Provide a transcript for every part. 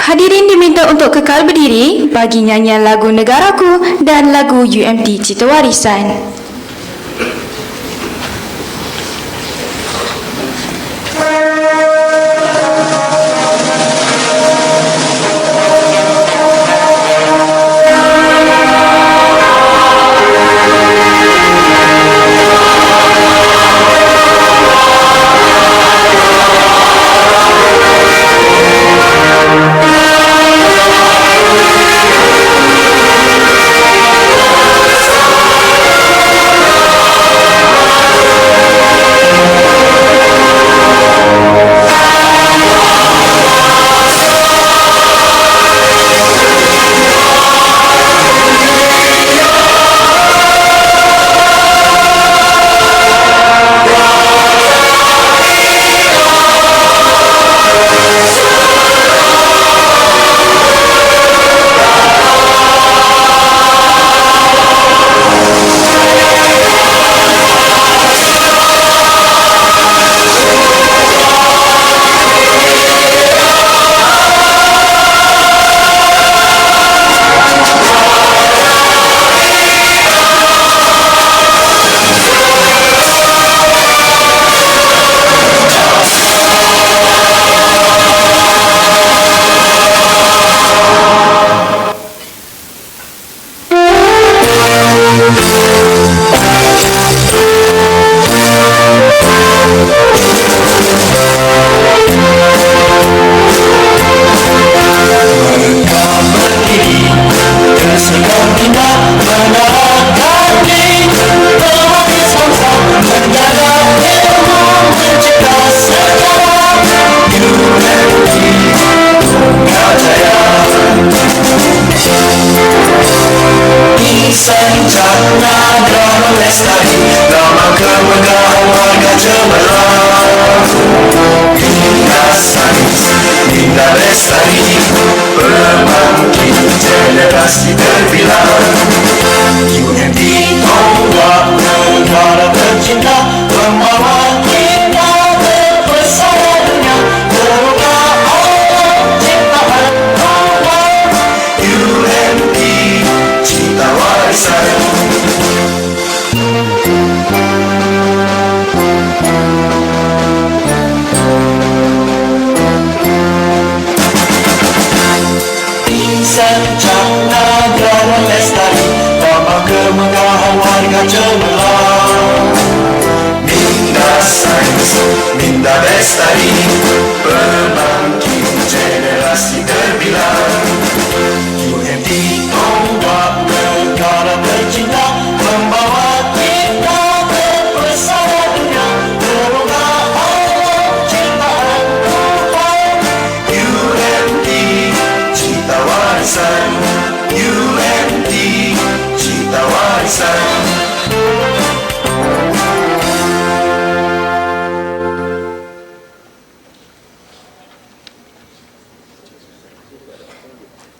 Hadirin diminta untuk kekal berdiri bagi nyanyian lagu Negaraku dan lagu UMT Cita Warisan.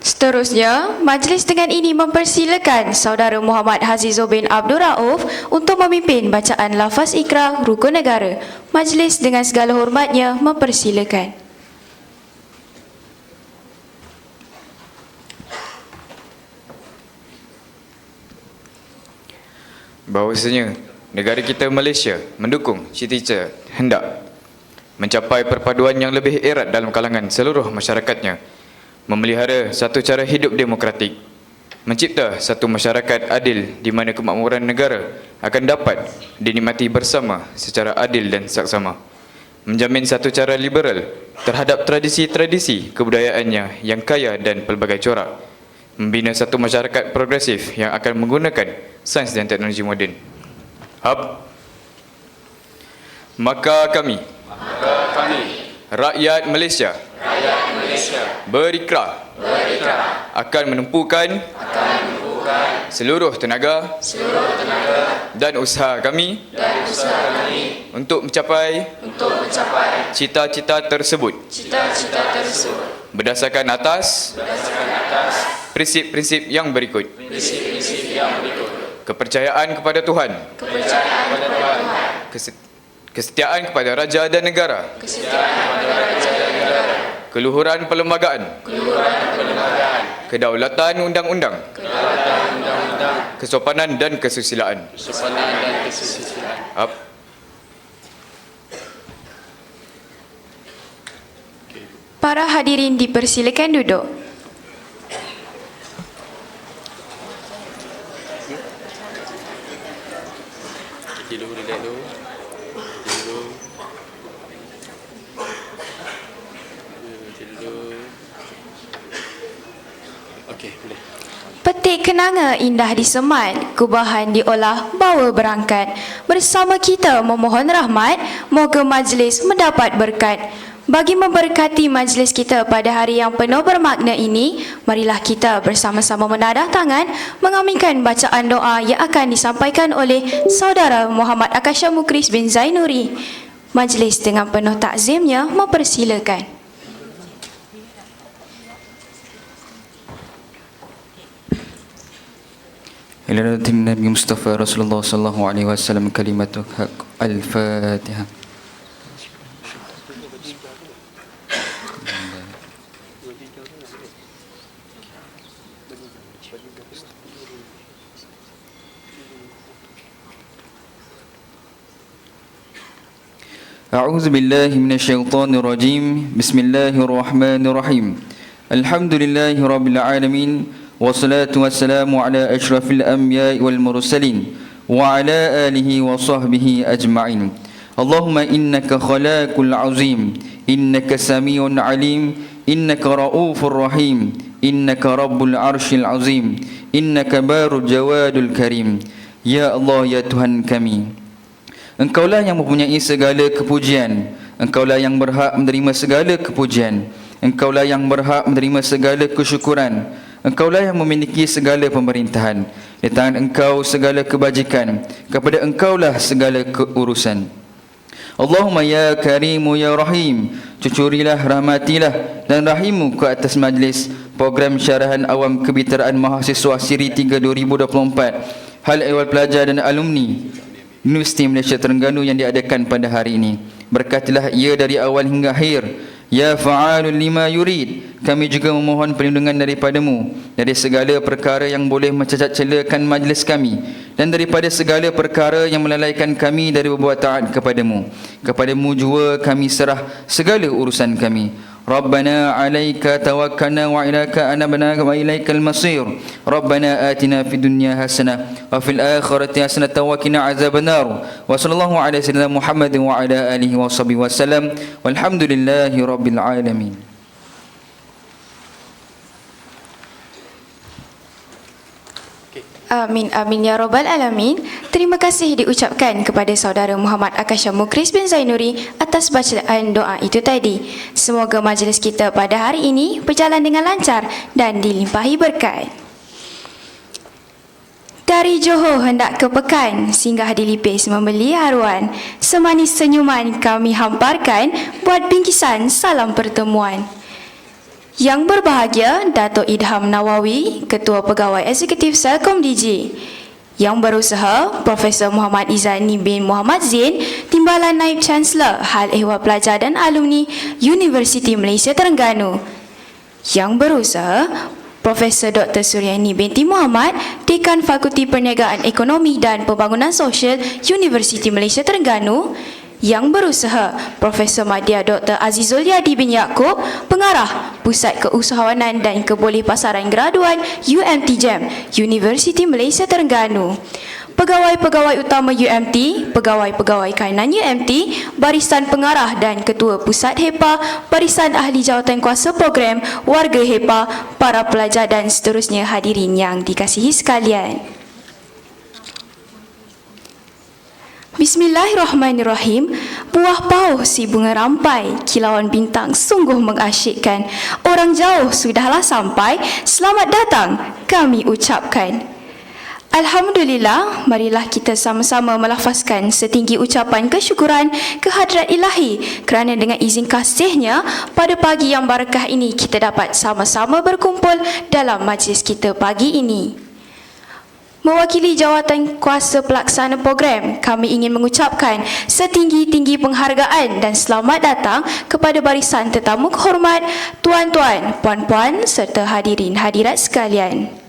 Seterusnya, majlis dengan ini mempersilakan Saudara Muhammad Hazizul bin Abdul Rauf untuk memimpin bacaan lafaz ikrah rukun negara. Majlis dengan segala hormatnya mempersilakan. Bahawasanya negara kita Malaysia mendukung cita-cita hendak mencapai perpaduan yang lebih erat dalam kalangan seluruh masyarakatnya, memelihara satu cara hidup demokratik, mencipta satu masyarakat adil di mana kemakmuran negara akan dapat dinikmati bersama secara adil dan saksama, menjamin satu cara liberal terhadap tradisi-tradisi kebudayaannya yang kaya dan pelbagai corak, membina satu masyarakat progresif yang akan menggunakan sains dan teknologi moden. Maka kami rakyat Malaysia berikrah akan menumpukan seluruh tenaga dan usaha kami untuk mencapai cita-cita tersebut berdasarkan atas prinsip-prinsip yang berikut. kepercayaan kepada Tuhan, kesetiaan kepada raja dan negara, keluhuran perlembagaan, kedaulatan undang-undang, kesopanan dan kesusilaan. Para hadirin dipersilakan duduk. Petik kenanga indah disemat, kubahan diolah, bawa berangkat. Bersama kita memohon rahmat, moga majlis mendapat berkat. Bagi memberkati majlis kita pada hari yang penuh bermakna ini, marilah kita bersama-sama menadah tangan mengaminkan bacaan doa yang akan disampaikan oleh Saudara Muhammad Akasha Mukris bin Zainuri. Majlis dengan penuh takzimnya mempersilakan. إلى النبي مصطفى رسول الله صلى الله عليه وسلم كلمة حق الفاتحة. أعوذ بالله من الشيطان الرجيم. بسم الله الرحمن الرحيم. الحمد لله رب العالمين. والصلاة والسلام على أشرف الأنبياء والمرسلين وعلى آله وصحبه أجمعين. اللهم إنك خلاق العظيم، إنك سميع عليم، إنك رؤوف رحيم، إنك رب العرش العظيم، إنك بار الجواد الكريم. Ya Allah, ya Tuhan kami, Engkaulah yang mempunyai segala kepujian, Engkaulah yang berhak menerima segala kepujian, Engkaulah yang berhak menerima segala kesyukuran, Engkaulah yang memiliki segala pemerintahan. Di tangan Engkau segala kebajikan, kepada Engkaulah segala keurusan. Allahumma ya Karimu ya Rahim, cucurilah, rahmatilah dan rahimu ke atas majlis program Syarahan AwamKebitaraan Mahasiswa Siri 3 2024, hal ehwal pelajar dan alumni Universiti Malaysia Terengganu yang diadakan pada hari ini. Berkatilah ia dari awal hingga akhir. Ya fa'alul lima yurid, kami juga memohon perlindungan daripadamu dari segala perkara yang boleh mencacat celakan majlis kami dan daripada segala perkara yang melalaikan kami dari berbuat taat kepadamu. Kepadamu jua kami serah segala urusan kami. Rabbana alaika tawakkalna wa ilaika anabna wa ilaikal masir. Rabbana atina fid dunya hasanah wa fil akhirati hasanah wa qina azabannar. Wa sallallahu ala sayyidina Muhammadin wa ala alihi wa sahbihi wasallam. Walhamdulillahi rabbil alamin. Amin, amin ya Rabbal Alamin. Terima kasih diucapkan kepada Saudara Muhammad Akasha Mukris bin Zainuri atas bacaan doa itu tadi. Semoga majlis kita pada hari ini berjalan dengan lancar dan dilimpahi berkat. Dari Johor hendak ke Pekan, singgah di Lipis membeli haruan. Semanis senyuman kami hamparkan, buat bingkisan salam pertemuan. Yang berbahagia Datuk Idham Nawawi, Ketua Pegawai Eksekutif CelcomDigi. Yang berusaha Profesor Muhammad Izani bin Muhammad Zain, Timbalan Naib Chancellor Hal Ehwal Pelajar dan Alumni Universiti Malaysia Terengganu. Yang berusaha Profesor Dr. Suryani binti Muhammad, Dekan Fakulti Perniagaan Ekonomi dan Pembangunan Sosial Universiti Malaysia Terengganu. Yang berusaha Profesor Madya Dr. Azizul Yadi bin Yaakob, Pengarah Pusat Keusahawanan dan Kebolehpasaran Graduan UMT JEM, Universiti Malaysia Terengganu. Pegawai-pegawai utama UMT, pegawai-pegawai kainan UMT, barisan pengarah dan ketua pusat HEPA, barisan ahli jawatankuasa program, warga HEPA, para pelajar dan seterusnya hadirin yang dikasihi sekalian. Bismillahirrahmanirrahim. Buah pauh si bunga rampai, kilauan bintang sungguh mengasyikkan. Orang jauh sudahlah sampai, selamat datang kami ucapkan. Alhamdulillah, marilah kita sama-sama melafazkan setinggi ucapan kesyukuran kehadrat ilahi kerana dengan izin kasihnya pada pagi yang barakah ini kita dapat sama-sama berkumpul dalam majlis kita pagi ini. Mewakili jawatan kuasa pelaksana program, kami ingin mengucapkan setinggi-tinggi penghargaan dan selamat datang kepada barisan tetamu kehormat, tuan-tuan, puan-puan serta hadirin hadirat sekalian.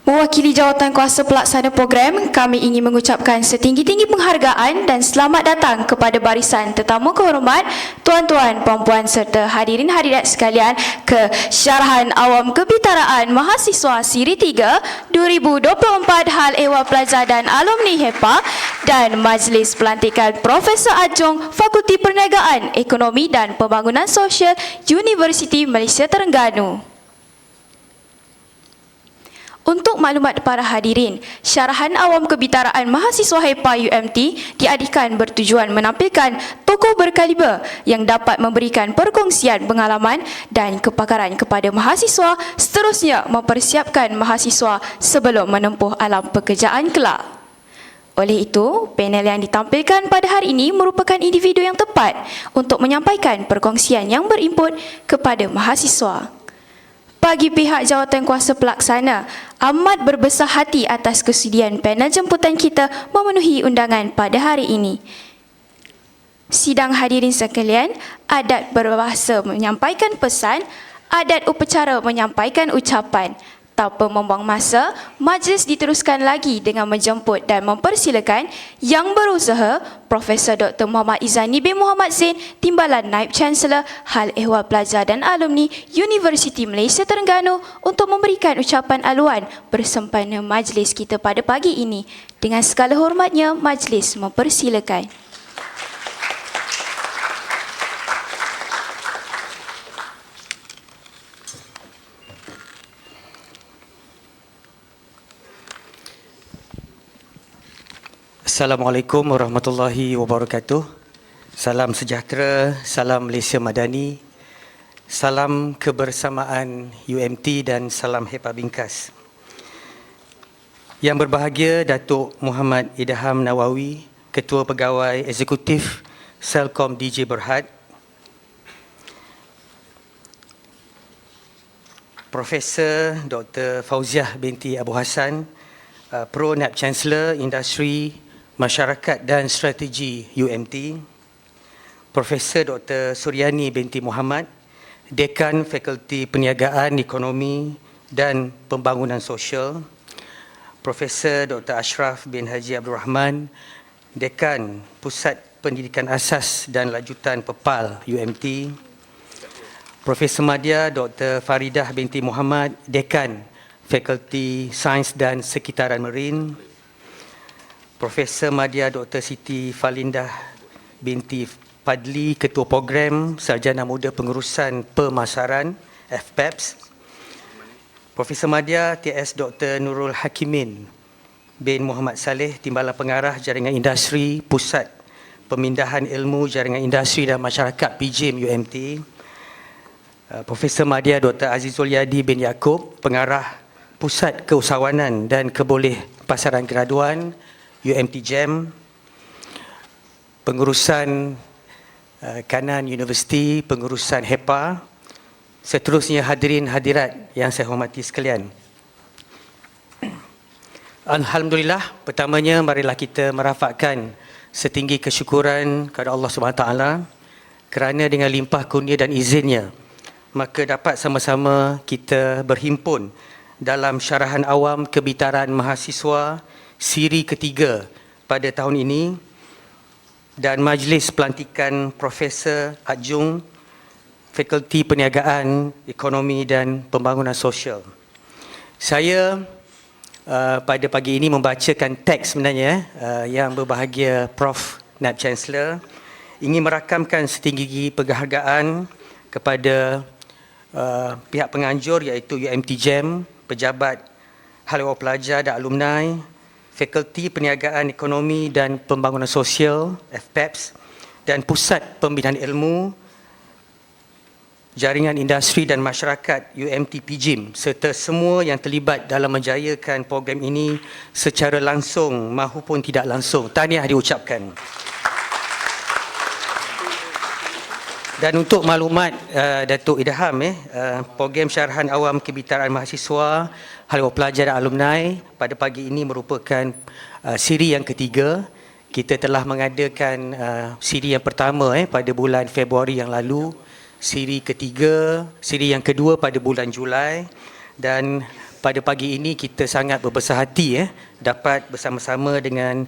Mewakili jawatan kuasa pelaksana program, kami ingin mengucapkan setinggi-tinggi penghargaan dan selamat datang kepada barisan tetamu kehormat, tuan-tuan, puan-puan serta hadirin hadirat sekalian ke Syarahan AwamKebitaraan Mahasiswa Siri 3 2024 Hal Ehwal Pelajar dan Alumni HEPA dan Majlis Pelantikan Profesor Adjung Fakulti Perniagaan, Ekonomi dan Pembangunan Sosial Universiti Malaysia Terengganu. Untuk maklumat para hadirin, Syarahan AwamKebitaraan Mahasiswa HEPA UMT diadakan bertujuan menampilkan tokoh berkaliber yang dapat memberikan perkongsian pengalaman dan kepakaran kepada mahasiswa, seterusnya mempersiapkan mahasiswa sebelum menempuh alam pekerjaan kelak. Oleh itu, panel yang ditampilkan pada hari ini merupakan individu yang tepat untuk menyampaikan perkongsian yang berinput kepada mahasiswa. Bagi pihak jawatan kuasa pelaksana, amat berbesar hati atas kesudian panel jemputan kita memenuhi undangan pada hari ini. Sidang hadirin sekalian, adat berbahasa menyampaikan pesan, adat upacara menyampaikan ucapan. Tanpa membuang masa, majlis diteruskan lagi dengan menjemput dan mempersilakan Yang Berusaha Profesor Dr. Muhammad Izzani bin Muhammad Zain, Timbalan Naib Chancellor Hal Ehwal Pelajar dan Alumni Universiti Malaysia Terengganu untuk memberikan ucapan aluan bersempena majlis kita pada pagi ini. Dengan segala hormatnya, majlis mempersilakan. Assalamualaikum warahmatullahi wabarakatuh. Salam sejahtera, salam Malaysia Madani, salam kebersamaan UMT dan salam HEPA Bingkas. Yang berbahagia Datuk Muhammad Idham Nawawi, Ketua Pegawai Eksekutif CelcomDigi Berhad, Profesor Dr. Fauziah binti Abu Hassan, Pro Naib Chancellor Industri Masyarakat dan Strategi UMT, Profesor Dr. Suryani binti Muhammad, Dekan Fakulti Perniagaan, Ekonomi dan Pembangunan Sosial, Profesor Dr. Ashraf bin Haji Abdul Rahman, Dekan Pusat Pendidikan Asas dan Lanjutan PEPAL UMT, Profesor Madya Dr. Faridah binti Muhammad, Dekan Fakulti Sains dan Sekitaran Marin, Profesor Madya Dr. Siti Falindah binti Padli, Ketua Program Sarjana Muda Pengurusan Pemasaran FPEPS, Profesor Madya TS Dr. Nurul Hakimin bin Muhammad Saleh, Timbalan Pengarah Jaringan Industri Pusat Pemindahan Ilmu Jaringan Industri dan Masyarakat PJIM UMT, Profesor Madya Dr. Azizul Yadi bin Yaakob, Pengarah Pusat Keusahawanan dan Keboleh Pasaran Graduan UMT JEM, Pengurusan Kanan Universiti, Pengurusan HEPA, seterusnya hadirin hadirat yang saya hormati sekalian. Alhamdulillah, pertamanya marilah kita merafakkan setinggi kesyukuran kepada Allah SWT kerana dengan limpah kurnia dan izinnya, maka dapat sama-sama kita berhimpun dalam Syarahan AwamKebitaraan Mahasiswa Siri ketiga pada tahun ini dan Majlis Pelantikan Profesor Adjung Fakulti Perniagaan, Ekonomi dan Pembangunan Sosial. Saya pada pagi ini membacakan teks sebenarnya yang berbahagia Prof. Naib Chancellor ingin merakamkan setinggi penghargaan kepada pihak penganjur iaitu UMT JEM, Pejabat Hal Ehwal Pelajar dan Alumni, Fakulti Perniagaan, Ekonomi dan Pembangunan Sosial FPEPS dan Pusat Pembinaan Ilmu Jaringan Industri dan Masyarakat UMT PJIM serta semua yang terlibat dalam menjayakan program ini secara langsung maupun tidak langsung. Tahniah diucapkan. Dan untuk maklumat Datuk Idham, program Syarahan AwamKebitaraan Mahasiswa haluan pelajar dan alumni pada pagi ini merupakan siri yang ketiga. Kita telah mengadakan siri yang pertama pada bulan Februari yang lalu, siri ketiga, siri yang kedua pada bulan Julai, dan pada pagi ini kita sangat berbesar hati dapat bersama-sama dengan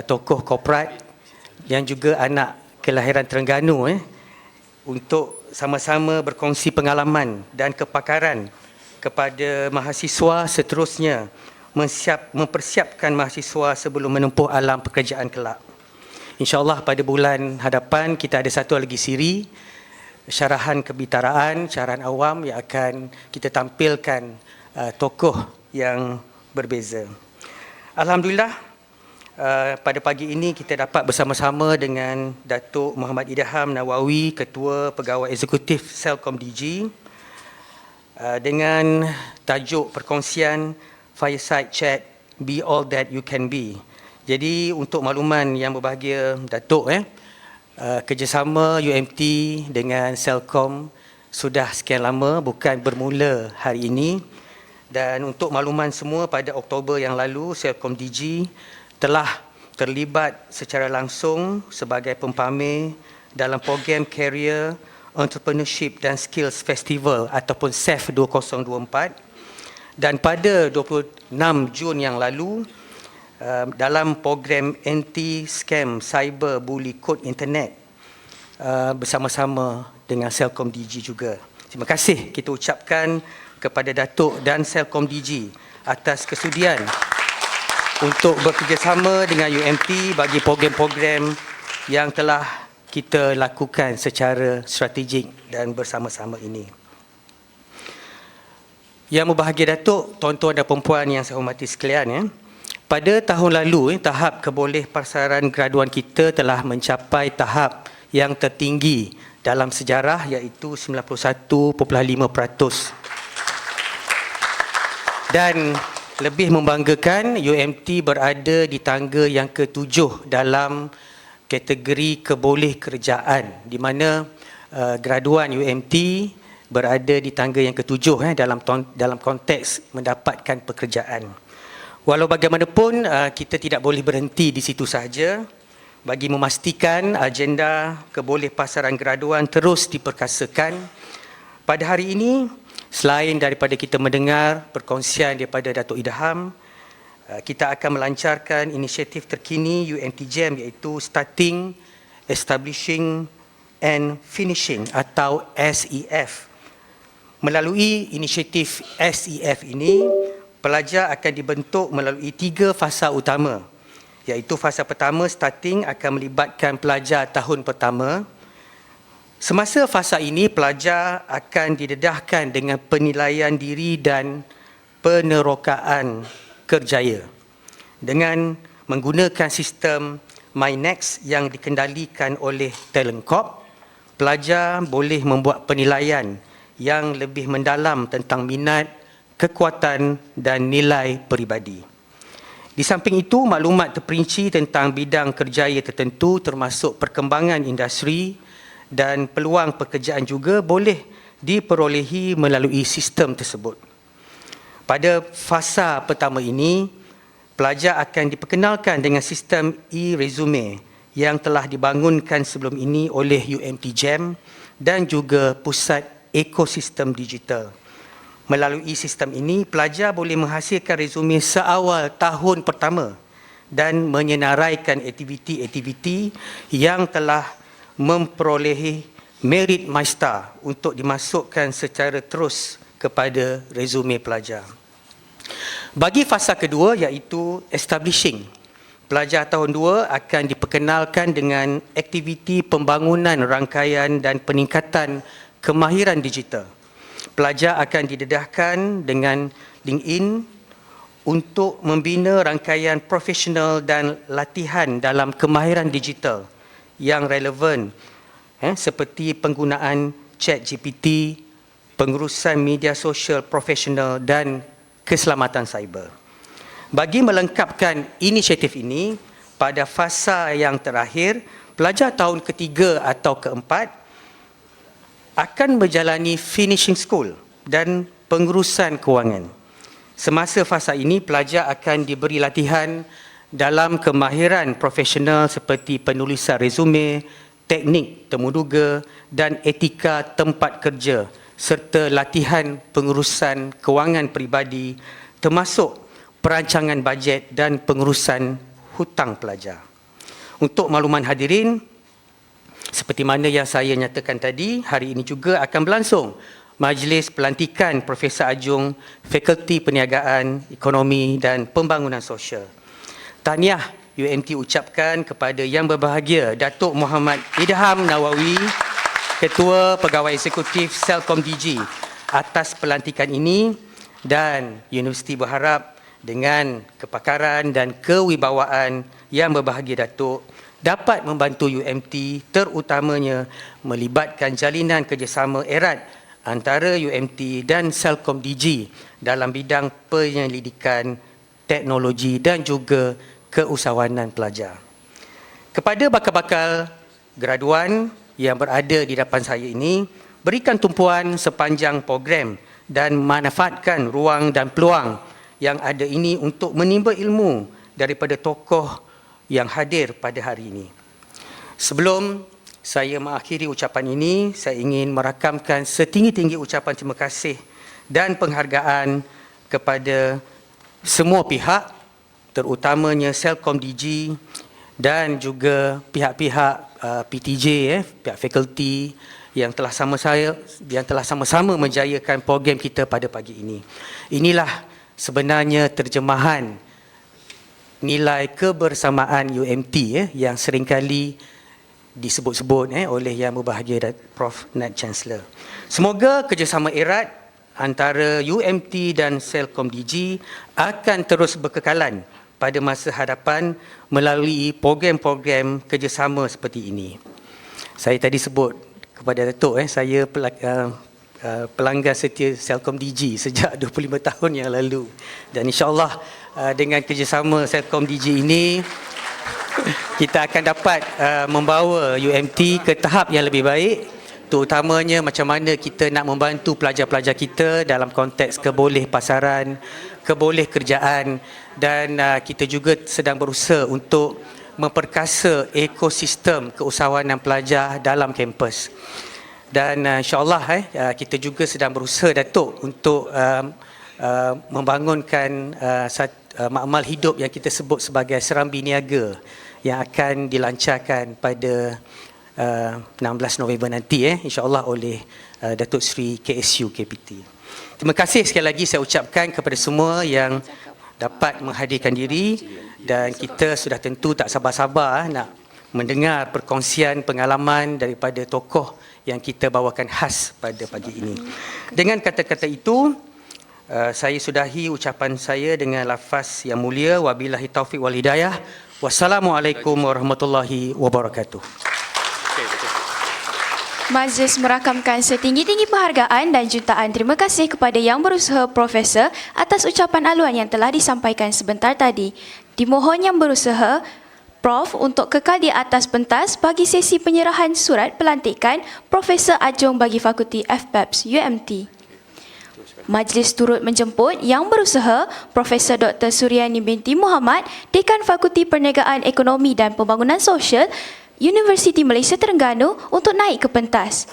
tokoh korporat yang juga anak kelahiran Terengganu untuk sama-sama berkongsi pengalaman dan kepakaran kepada mahasiswa seterusnya mempersiapkan mahasiswa sebelum menempuh alam pekerjaan kelak. InsyaAllah pada bulan hadapan kita ada satu lagi siri, Syarahan Kebitaraan, Syarahan Awam yang akan kita tampilkan tokoh yang berbeza. Alhamdulillah, pada pagi ini kita dapat bersama-sama dengan Datuk Muhammad Idham Nawawi, Ketua Pegawai Eksekutif CelcomDigi, dengan tajuk perkongsian Fireside Chat, Be All That You Can Be. Jadi untuk makluman yang berbahagia Datuk, kerjasama UMT dengan Celcom sudah sekian lama, bukan bermula hari ini. Dan untuk makluman semua, pada Oktober yang lalu CelcomDigi telah terlibat secara langsung sebagai pempamer dalam program Career, Entrepreneurship dan Skills Festival ataupun CEF 2024, dan pada 26 Jun yang lalu dalam program Anti-Scam Cyber Bully Code Internet bersama-sama dengan CelcomDigi juga. Terima kasih kita ucapkan kepada Datuk dan CelcomDigi atas kesudian untuk bekerjasama dengan UMT bagi program-program yang telah kita lakukan secara strategik dan bersama-sama ini. Yang berbahagia Datuk, tuan-tuan dan puan-puan yang saya hormati sekalian, pada tahun lalu tahap keboleh pasaran graduan kita telah mencapai tahap yang tertinggi dalam sejarah, iaitu 91.5%. Dan lebih membanggakan, UMT berada di tangga yang ke-7 dalam kategori keboleh kerjaan, di mana graduan UMT berada di tangga yang ke-7 dalam konteks mendapatkan pekerjaan. Walau bagaimanapun, kita tidak boleh berhenti di situ sahaja. Bagi memastikan agenda keboleh pasaran graduan terus diperkasakan, pada hari ini, selain daripada kita mendengar perkongsian daripada Datuk Idham, kita akan melancarkan inisiatif terkini UMT Jam, iaitu Starting, Establishing and Finishing atau SEF. Melalui inisiatif SEF ini, pelajar akan dibentuk melalui 3 fasa utama, iaitu fasa pertama, Starting, akan melibatkan pelajar tahun pertama. Semasa fasa ini, pelajar akan didedahkan dengan penilaian diri dan penerokaan kerjaya dengan menggunakan sistem MyNext yang dikendalikan oleh Talent Corp. Pelajar boleh membuat penilaian yang lebih mendalam tentang minat, kekuatan dan nilai peribadi. Di samping itu, maklumat terperinci tentang bidang kerjaya tertentu termasuk perkembangan industri dan peluang pekerjaan juga boleh diperolehi melalui sistem tersebut. Pada fasa pertama ini, pelajar akan diperkenalkan dengan sistem e-resume yang telah dibangunkan sebelum ini oleh UMT Jam dan juga Pusat Ekosistem Digital. Melalui sistem ini, pelajar boleh menghasilkan resume seawal tahun pertama dan menyenaraikan aktiviti-aktiviti yang telah memperolehi merit MyStar untuk dimasukkan secara terus kepada resume pelajar. Bagi fasa kedua, iaitu Establishing, pelajar tahun 2 akan diperkenalkan dengan aktiviti pembangunan rangkaian dan peningkatan kemahiran digital. Pelajar akan didedahkan dengan LinkedIn untuk membina rangkaian profesional dan latihan dalam kemahiran digital yang relevan, seperti penggunaan ChatGPT, pengurusan media sosial profesional dan keselamatan cyber. Bagi melengkapkan inisiatif ini, pada fasa yang terakhir, pelajar tahun ketiga atau keempat akan menjalani finishing school dan pengurusan kewangan. Semasa fasa ini, pelajar akan diberi latihan dalam kemahiran profesional seperti penulisan resume, teknik temuduga dan etika tempat kerja serta latihan pengurusan kewangan peribadi termasuk perancangan bajet dan pengurusan hutang pelajar. Untuk makluman hadirin, seperti mana yang saya nyatakan tadi, hari ini juga akan berlangsung Majlis Pelantikan Profesor Adjung Fakulti Perniagaan, Ekonomi dan Pembangunan Sosial. Tahniah UMT ucapkan kepada Yang Berbahagia Datuk Muhammad Idham Nawawi, Ketua Pegawai Eksekutif CelcomDigi atas pelantikan ini, dan Universiti berharap dengan kepakaran dan kewibawaan Yang Berbahagia Datuk dapat membantu UMT, terutamanya melibatkan jalinan kerjasama erat antara UMT dan CelcomDigi dalam bidang penyelidikan, teknologi dan juga keusahawanan pelajar. Kepada bakal-bakal graduan yang berada di depan saya ini, berikan tumpuan sepanjang program dan manfaatkan ruang dan peluang yang ada ini untuk menimba ilmu daripada tokoh yang hadir pada hari ini. Sebelum saya mengakhiri ucapan ini, saya ingin merakamkan setinggi-tinggi ucapan terima kasih dan penghargaan kepada semua pihak, terutamanya CelcomDigi dan juga pihak-pihak PTJ, pihak fakulti yang telah sama-sama menjayakan program kita pada pagi ini. Inilah sebenarnya terjemahan nilai kebersamaan UMT yang seringkali disebut-sebut oleh Yang Berbahagia Prof. Nat Chancellor. Semoga kerjasama erat antara UMT dan CelcomDigi akan terus berkekalan pada masa hadapan melalui program-program kerjasama seperti ini. Saya tadi sebut kepada Datuk, saya pelanggan setia CelcomDigi sejak 25 tahun yang lalu, dan insyaAllah dengan kerjasama CelcomDigi ini kita akan dapat membawa UMT ke tahap yang lebih baik, terutamanya macam mana kita nak membantu pelajar-pelajar kita dalam konteks keboleh pasaran, keboleh kerjaan, dan kita juga sedang berusaha untuk memperkasa ekosistem keusahawanan pelajar dalam kampus. Dan insyaAllah kita juga sedang berusaha, Datuk, untuk membangunkan makmal hidup yang kita sebut sebagai serambi niaga yang akan dilancarkan pada 16 November nanti, insyaAllah oleh Datuk Seri KSU KPT. Terima kasih sekali lagi saya ucapkan kepada semua yang dapat menghadirkan diri, dan kita sudah tentu tak sabar-sabar nak mendengar perkongsian pengalaman daripada tokoh yang kita bawakan khas pada pagi ini. Dengan kata-kata itu, saya sudahi ucapan saya dengan lafaz yang mulia, wabillahi taufiq wal hidayah. Wassalamualaikum warahmatullahi wabarakatuh. Majlis merakamkan setinggi-tinggi penghargaan dan jutaan terima kasih kepada Yang Berusaha Profesor atas ucapan aluan yang telah disampaikan sebentar tadi. Dimohon Yang Berusaha Prof untuk kekal di atas pentas bagi sesi penyerahan surat pelantikan Profesor Adjung bagi Fakulti FPEPS UMT. Majlis turut menjemput Yang Berusaha Profesor Dr. Suryani binti Muhammad, Dekan Fakulti Perniagaan Ekonomi dan Pembangunan Sosial Universiti Malaysia Terengganu untuk naik ke pentas.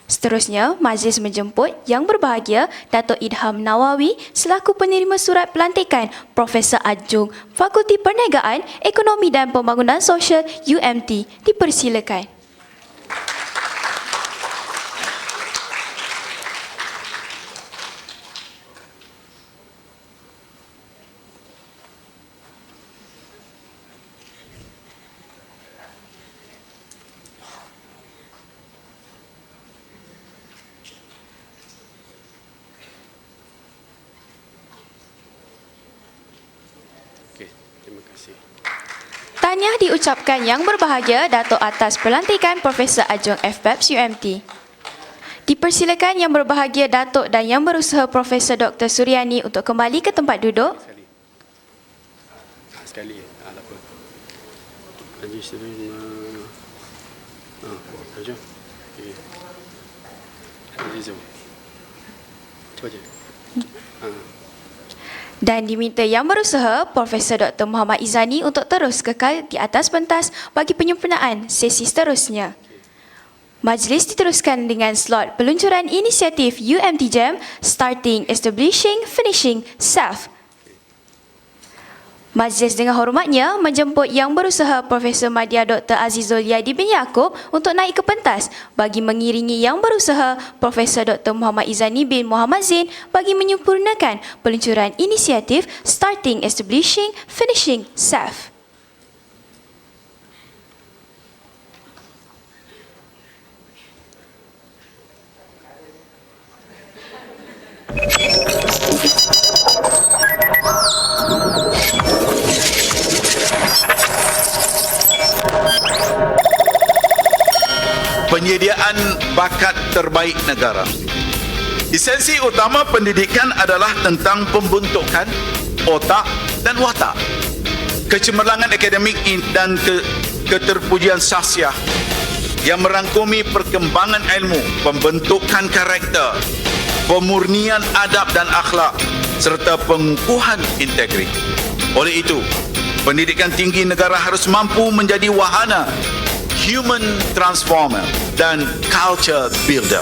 Seterusnya, majlis menjemput Yang Berbahagia Datuk Idham Nawawi selaku penerima surat pelantikan Profesor Adjung Fakulti Perniagaan, Ekonomi dan Pembangunan Sosial UMT. Dipersilakan. Tahniah diucapkan Yang Berbahagia Datuk atas pelantikan Profesor Adjung FPEPS UMT. Dipersilakan Yang Berbahagia Datuk dan Yang Berusaha Profesor Dr. Suryani untuk kembali ke tempat duduk. Dan diminta yang berusaha Profesor Dr. Muhammad Izani untuk terus kekal di atas pentas bagi penyempurnaan sesi seterusnya. Majlis diteruskan dengan slot peluncuran inisiatif UMT Jam Starting, Establishing, Finishing, Self. Majlis dengan hormatnya menjemput yang berusaha Profesor Madya Dr. Azizul Yadi bin Yaakob untuk naik ke pentas bagi mengiringi yang berusaha Profesor Dr. Muhammad Izani bin Muhammad Zain bagi menyempurnakan peluncuran inisiatif Starting, Establishing, Finishing, Self. Penyediaan bakat terbaik negara. Esensi utama pendidikan adalah tentang pembentukan otak dan watak. Kecemerlangan akademik dan keterpujian sahsiah yang merangkumi perkembangan ilmu, pembentukan karakter, pemurnian adab dan akhlak serta pengukuhan integriti. Oleh itu, pendidikan tinggi negara harus mampu menjadi wahana human transformer dan culture builder.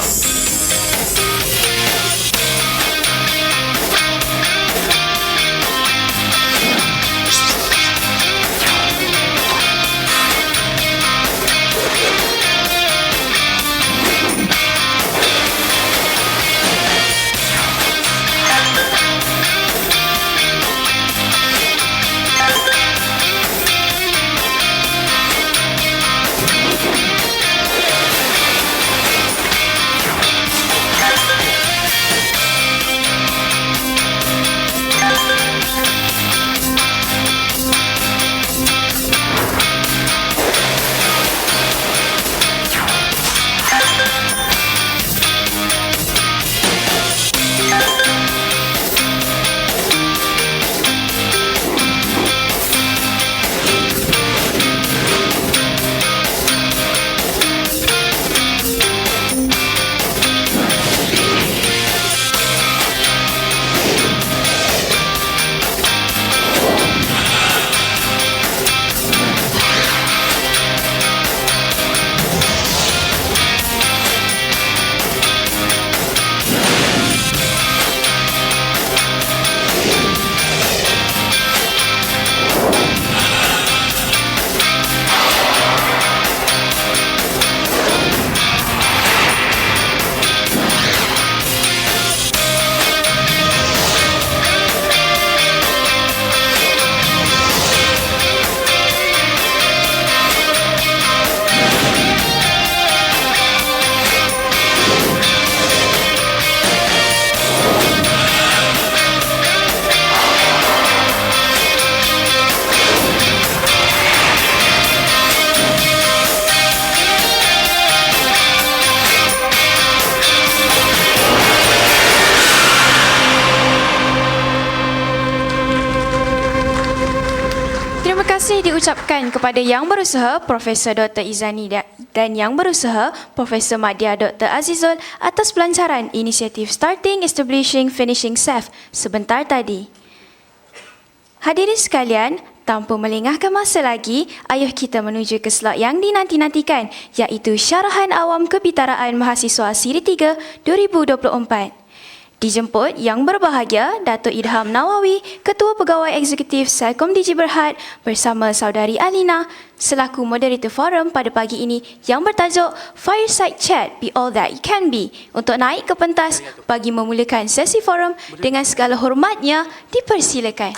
diucapkan kepada Yang Berusaha Profesor Dr. Izani dan Yang Berusaha Profesor Madya Dr. Azizul atas pelancaran inisiatif Starting, Establishing, Finishing SAF sebentar tadi. Hadirin sekalian, tanpa melengahkan masa lagi, ayuh kita menuju ke slot yang dinanti-nantikan iaitu Syarahan AwamKebitaraan Mahasiswa Siri 3 2024. Dijemput yang berbahagia Datuk Idham Nawawi, Ketua Pegawai Eksekutif CelcomDigi Berhad bersama Saudari Alina selaku moderator forum pada pagi ini yang bertajuk Fireside Chat Be All That You Can Be untuk naik ke pentas bagi memulakan sesi forum dengan segala hormatnya dipersilakan.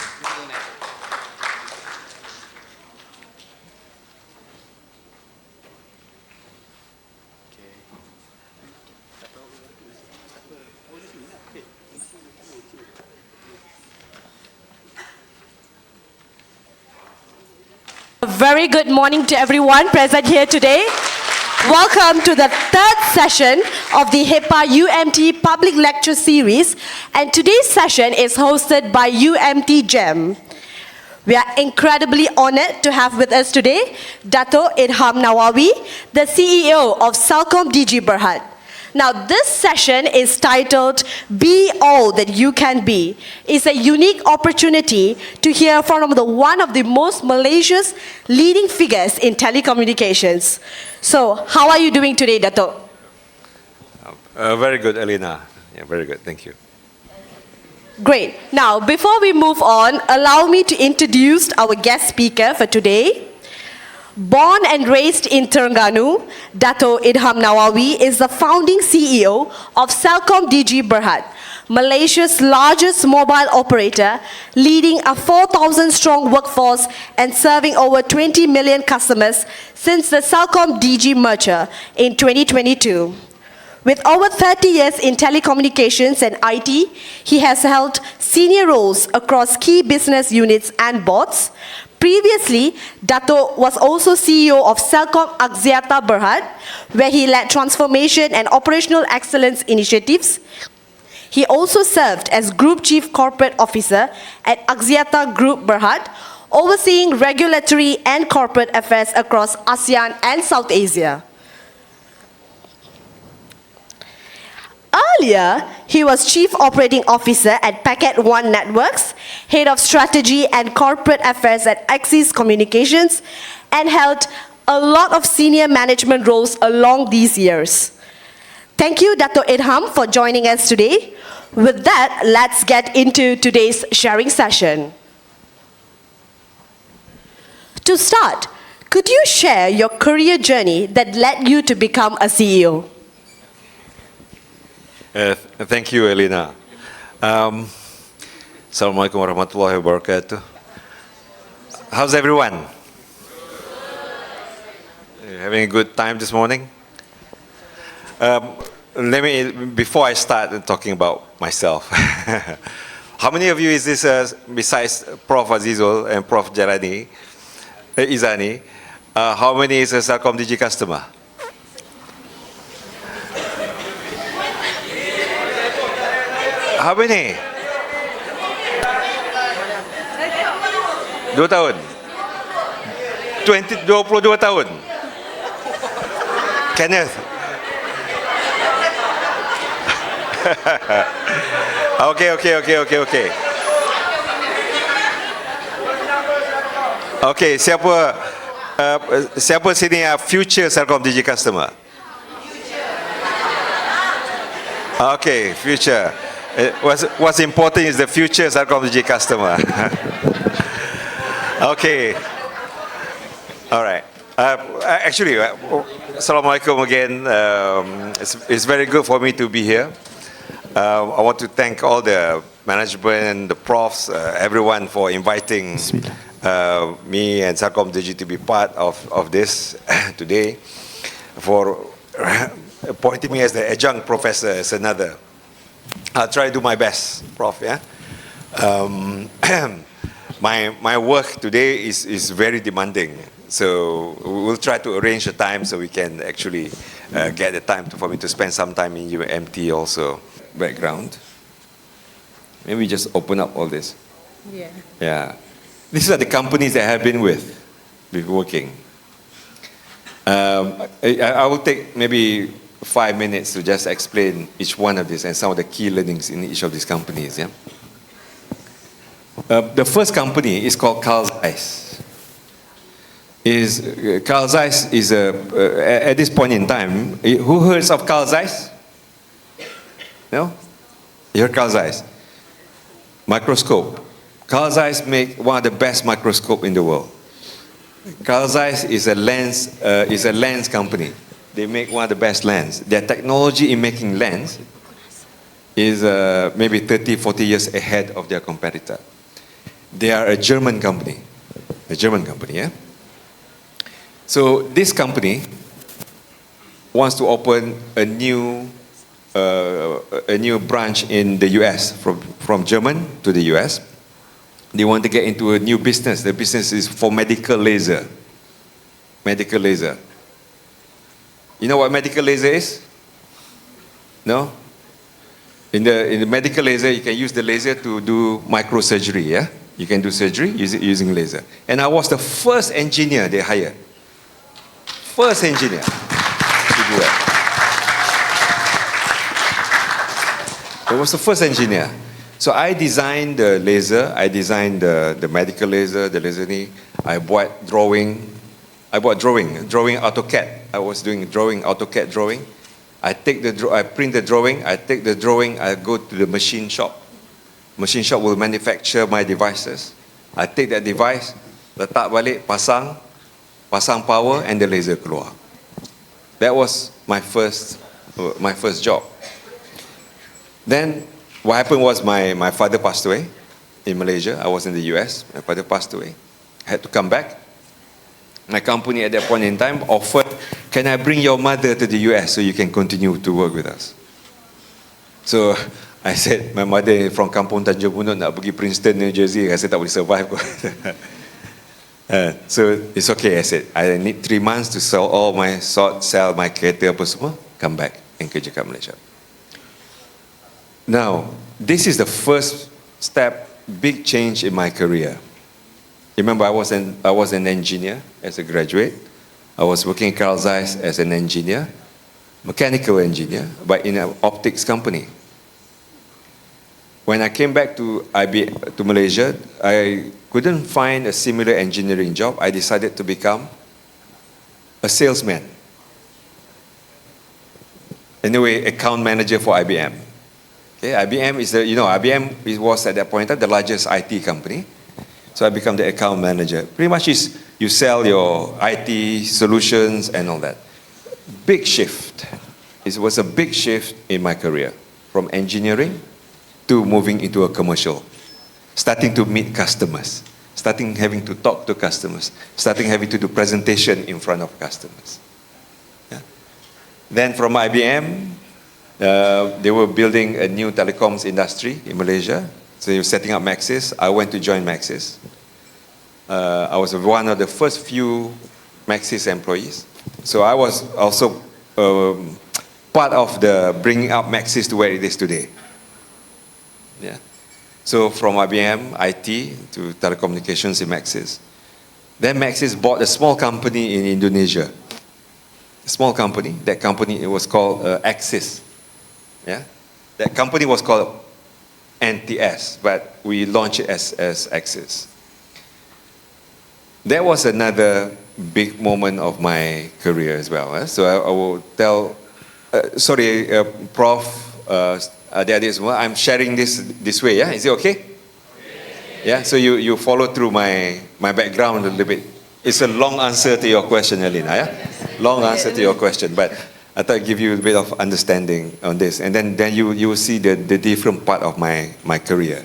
A very good morning to everyone present here today. Welcome to the third session of the HEPA UMT Public Lecture Series, and today's session is hosted by UMT GEM. We are incredibly honored to have with us today Datuk Idham Nawawi, the CEO of CelcomDigi Berhad. Now, this session is titled Be All That You Can Be. It's a unique opportunity to hear from one of the most Malaysia's leading figures in telecommunications. So, how are you doing today, Datuk? Very good, Elena. Yeah, very good. Thank you. Great. Now, before we move on, allow me to introduce our guest speaker for today. Born and raised in Terengganu, Datuk Idham Nawawi is the founding CEO of CelcomDigi Berhad, Malaysia's largest mobile operator, leading a 4,000-strong workforce and serving over 20 million customers since the CelcomDigi merger in 2022. With over 30 years in telecommunications and IT, he has held senior roles across key business units and boards. Previously, Datuk was also CEO of CelcomDigi Berhad, where he led transformation and operational excellence initiatives. He also served as Group Chief Corporate Officer at Axiata Group Berhad, overseeing regulatory and corporate affairs across ASEAN and South Asia. Earlier, he was Chief Operating Officer at Packet One Networks, Head of Strategy and Corporate Affairs at Axis Communications, and held a lot of senior management roles along these years. Thank you, Datuk Idham, for joining us today. With that, let's get into today's sharing session. To start, could you share your career journey that led you to become a CEO? Thank you, Elena. Assalamualaikum warahmatullahi wabarakatuh. How's everyone? Having a good time this morning? Before I start talking about myself, how many of you is this, besides Prof. Azizul and Prof. Izani, how many is a CelcomDigi customer? How many? 2 tahun? 22 tahun? Kenneth? Okay. Okay, siapa sini future CelcomDigi customer? Okay, future. What's important is the future CelcomDigi customer. Okay. All right. Actually, Assalamualaikum again. It's very good for me to be here. I want to thank all the management and the profs, everyone for inviting me and CelcomDigi to be part of this today, for appointing me as the adjunct professor as another. I'll try to do my best, Prof. Yeah. My work today is very demanding, so we'll try to arrange a time so we can actually get the time for me to spend some time in UMT also. Background. Maybe just open up all this. Yeah. These are the companies that I have been working. I will take maybe 5 minutes to just explain each one of these and some of the key learnings in each of these companies. Yeah. The first company is called Carl Zeiss. Carl Zeiss is at this point in time. Who heard of Carl Zeiss? No. You heard Carl Zeiss? Microscope. Carl Zeiss make one of the best microscope in the world. Carl Zeiss is a lens company. They make one of the best lens. Their technology in making lens is maybe 30, 40 years ahead of their competitor. They are a German company. Yeah? So this company wants to open a new branch in the US, from German to the US. They want to get into a new business. The business is for medical laser. Medical laser. You know what medical laser is? No? In the medical laser, you can use the laser to do microsurgery, yeah? You can do surgery using laser. And I was the first engineer they hired. First engineer to do that. I was the first engineer. So I designed the laser, I designed the medical laser, the laser knee. I bought drawing AutoCAD. I was doing AutoCAD drawing. I print the drawing, I take the drawing, I go to the machine shop. Machine shop will manufacture my devices. I take that device, letak balik, pasang power, and the laser keluar. That was my first job. Then what happened was my father passed away in Malaysia. I was in the US. My father passed away. I had to come back. My company at that point in time offered, can I bring your mother to the US so you can continue to work with us? So I said, my mother from Kampung Tanjung Bunut nak pergi Princeton, New Jersey, rasa tak boleh survive kot. So it's okay, I said. I need 3 months to sell all my sell my kereta apa semua, come back and kerja kat Malaysia. Now, this is the first step, big change in my career. Remember, I was an engineer as a graduate. I was working at Carl Zeiss as an engineer, mechanical engineer, but in an optics company. When I came back to Malaysia, I couldn't find a similar engineering job. I decided to become a salesman. Anyway, account manager for IBM. Okay, IBM is IBM was at that point in time the largest IT company. So I become the account manager. Pretty much you sell your IT solutions and all that. Big shift. It was a big shift in my career from engineering to moving into a commercial. Starting to meet customers. Starting having to talk to customers. Starting having to do presentation in front of customers. Yeah. Then from IBM, they were building a new telecoms industry in Malaysia. So they were setting up Maxis. I went to join Maxis. I was one of the first few Maxis employees. So I was also part of the bringing up Maxis to where it is today. Yeah. So from IBM, IT, to telecommunications in Maxis. Then Maxis bought a small company in Indonesia. A small company. That company, it was called Axis. Yeah. That company was called NTS, but we launched it as Axis. That was another big moment of my career as well. So I will tell, Prof, I'm sharing this way, yeah? Is it okay? Yeah, so you follow through my background a little bit. It's a long answer to your question, Elena, yeah? Long answer to your question, but I thought I'd give you a bit of understanding on this. And then you will see the different part of my career.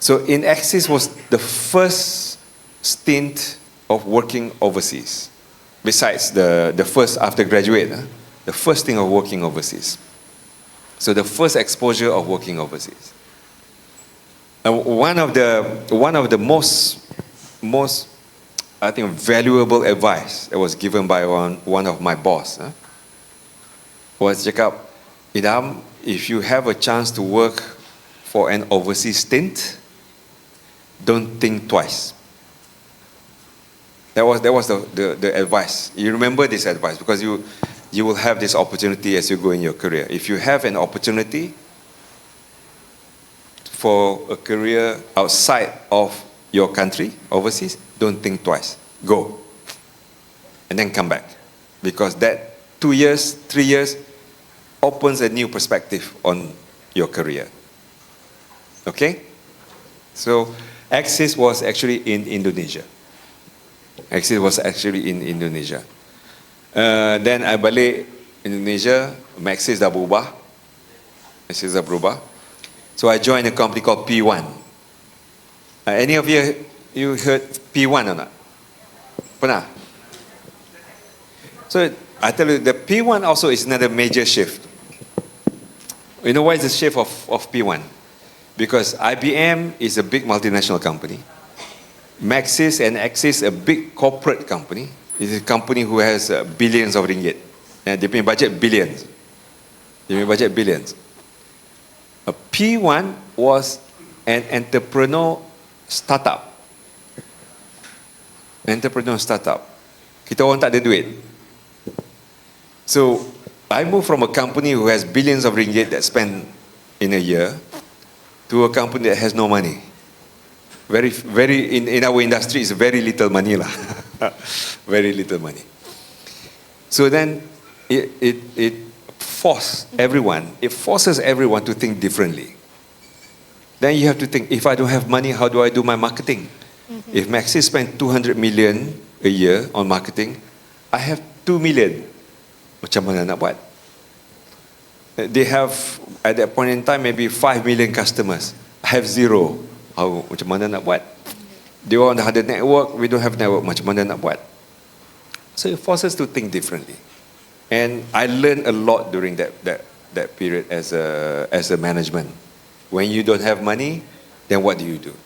So in Axis was the first stint of working overseas. Besides the first after graduate, the first thing of working overseas. So the first exposure of working overseas. One of the most I think valuable advice that was given by one of my boss was cakap, Idham, if you have a chance to work for an overseas stint, don't think twice. That was the advice. You remember this advice because you will have this opportunity as you go in your career. If you have an opportunity for a career outside of your country, overseas, don't think twice. Go. And then come back. Because that 2 years, 3 years opens a new perspective on your career. Okay? So Axis was actually in Indonesia. Axis was actually in Indonesia. Then I balik Indonesia, Maxis dah berubah. Maxis dah berubah. So I joined a company called P1. Any of you heard P1 or not? Pernah? So I tell you, the P1 also is another major shift. You know why is the shift of P1? Because IBM is a big multinational company. Maxis and Axis, a big corporate company. It's a company who has billions of ringgit. And they pay budget billions. They pay budget billions. P1 was an entrepreneur startup. Entrepreneur startup. Kita orang tak ada duit. So, I moved from a company who has billions of ringgit that spend in a year to a company that has no money. In our industry, it's very little money lah. Very little money. So then, it forces everyone to think differently. Then you have to think, if I don't have money, how do I do my marketing? If Maxi spend 200 million a year on marketing, I have 2 million. Macam mana nak buat? They have, at that point in time, maybe 5 million customers. I have 0. Macam mana nak buat? They want to have the network, we don't have network. Macam mana nak buat? So it forces us to think differently. And I learned a lot during that period as a management. When you don't have money, then what do you do?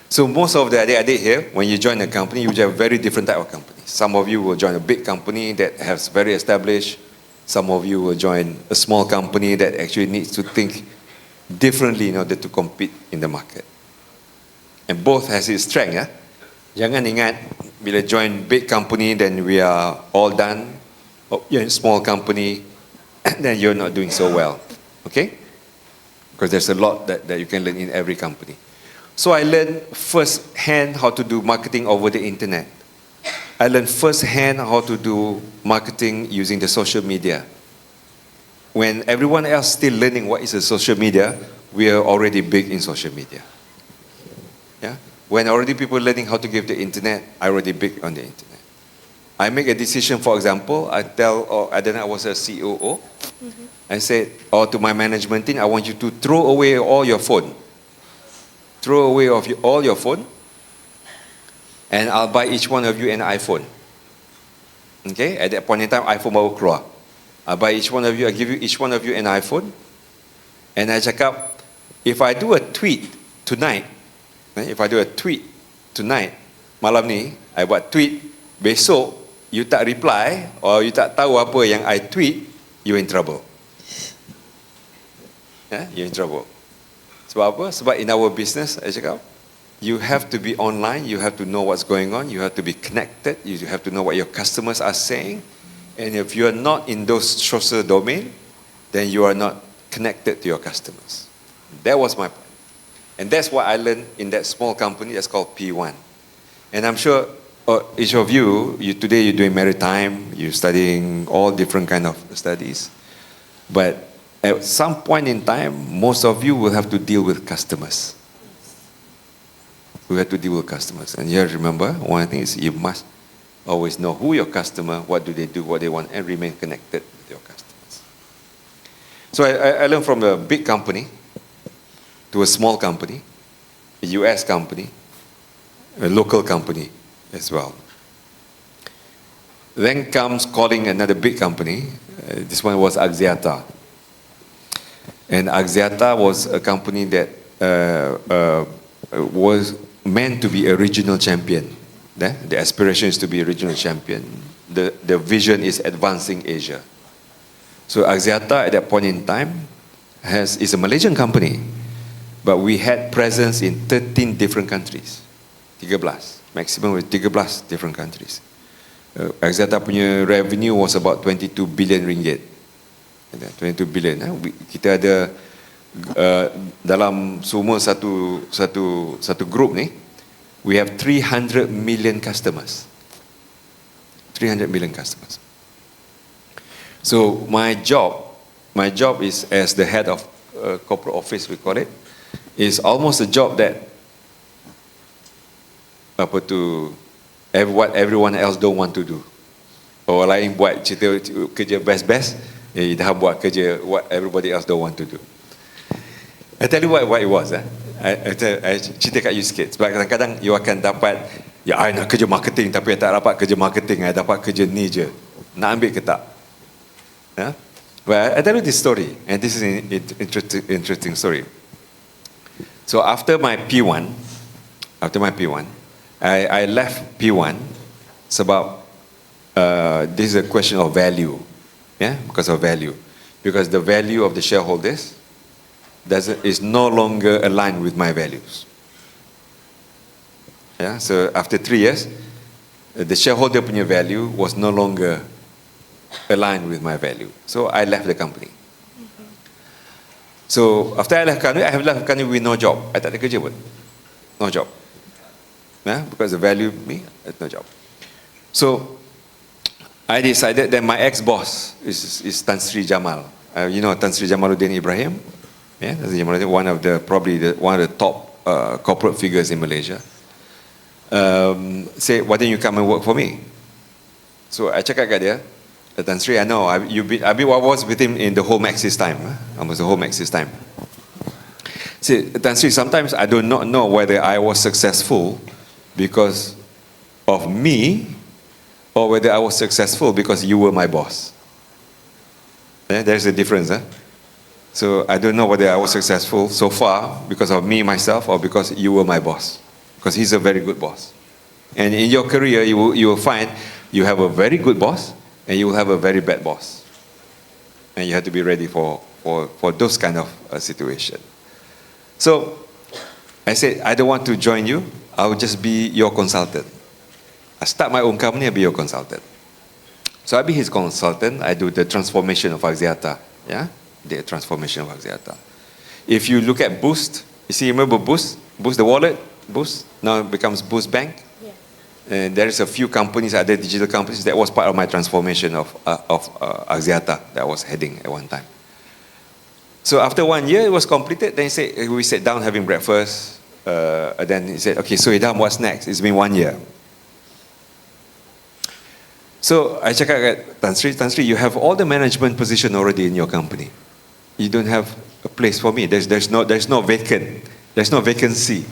So most of the adik-adik here, when you join a company, you have very different type of company. Some of you will join a big company that has very established. Some of you will join a small company that actually needs to think differently in order to compete in the market. And both has its strength. Ya? Jangan ingat, bila join big company, then we are all done. Or you're in a small company, then you're not doing so well. Okay? Because there's a lot that you can learn in every company. So I learned first-hand how to do marketing over the internet. I learned first-hand how to do marketing using the social media. When everyone else still learning what is a social media, we are already big in social media. Yeah? When already people learning how to give the internet, I already big on the internet. I make a decision, for example, I was a COO. I said, to my management team, I want you to throw away all your phone. Throw away all your phone, and I'll buy each one of you an iPhone. Okay? At that point in time, iPhone baru keluar. I'll buy each one of you, I give you each one of you an iPhone. And I cakap, if I do a tweet tonight, malam ni, I buat tweet, besok, you tak reply, or you tak tahu apa yang I tweet, you're in trouble. Yeah? You're in trouble. Sebab apa? Sebab in our business, I cakap, you have to be online, you have to know what's going on, you have to be connected, you have to know what your customers are saying. And if you are not in those social domain, then you are not connected to your customers. That was my point. And that's what I learned in that small company that's called P1. And I'm sure each of you, today you're doing maritime, you're studying all different kind of studies. But at some point in time, most of you will have to deal with customers. We have to deal with customers. And you have to remember, one thing is you must always know who your customer, what do they do, what they want, and remain connected with your customers. So I learned from a big company to a small company, a US company, a local company as well. Then comes calling another big company. This one was Axiata. And Axiata was a company that was meant to be a regional champion. The aspiration is to be a regional champion. The vision is advancing Asia. So Axiata at that point in time is a Malaysian company, but we had presence in 13 different countries. 13, maximum with 13 different countries. Axiata punya revenue was about 22 billion ringgit. 22 billion. Kita ada dalam semua satu group ni, we have 300 million customers. 300 million customers. So my job is as the head of corporate office, we call it, is almost a job that what everyone else don't want to do. Orang lain buat kerja best-best, Idham buat kerja what everybody else don't want to do. I tell you what it was. I cerita kat you sikit. Sebab kadang-kadang you akan dapat, I nak kerja marketing, tapi I tak dapat kerja marketing, I dapat kerja ni je. Nak ambil ke tak? Well, I tell you this story, and this is an interesting story. So after my P1, I left P1 sebab this is a question of value. Because of value. Because the value of the shareholders is no longer aligned with my values. Yeah, so after 3 years, the shareholder punya value was no longer aligned with my value. So I left the company. So after I left company, I have left company with no job. I tak ada kerja pun. No job. Yeah, because the value me, no job. So I decided that my ex-boss is Tan Sri Jamal. You know Tan Sri Jamaluddin Ibrahim? Yeah, one of the one of the top corporate figures in Malaysia. Say, why don't you come and work for me? So I cakap kat dia, Tan Sri, I know, I was with him in the Home Axis time. I was the Home Axis time. See, Tan Sri, sometimes I do not know whether I was successful because of me or whether I was successful because you were my boss. Yeah, there's a difference. So I don't know whether I was successful so far because of me, myself, or because you were my boss. Because he's a very good boss. And in your career, you will find you have a very good boss and you will have a very bad boss. And you have to be ready for those kind of situation. So I said, I don't want to join you. I will just be your consultant. I start my own company, I'll be your consultant. So I'll be his consultant. I do the transformation of Axiata. Yeah? The transformation of Axiata. If you look at Boost, you see, remember Boost? Boost the wallet? Boost? Now it becomes Boost Bank. Yeah. And there is a few companies, other digital companies, that was part of my transformation of Axiata that I was heading at one time. So after 1 year, it was completed. Then we sat down having breakfast. And then he said, okay, so Idham, what's next? It's been 1 year. So I check out Tan Sri, you have all the management position already in your company. You don't have a place for me. There's no vacant. There's no vacancy.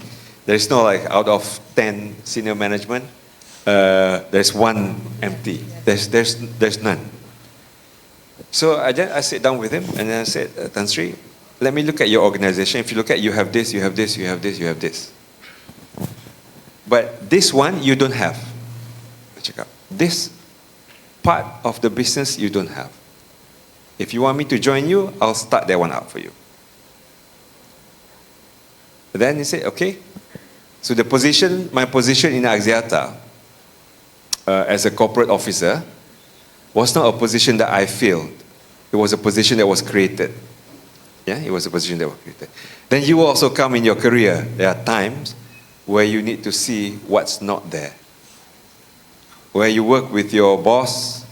There's no like out of 10 senior management, there's 1 empty. There's none. So I sit down with him and then I said, Tan Sri, let me look at your organization. If you look at, you have this, you have this, you have this, you have this. But this one you don't have. Check out this part of the business you don't have. If you want me to join you, I'll start that one out for you. Then he said, okay. So my position in Axiata as a corporate officer was not a position that I filled. It was a position that was created. Yeah, it was a position that was created. Then you also come in your career. There are times where you need to see what's not there. Where you work with your boss,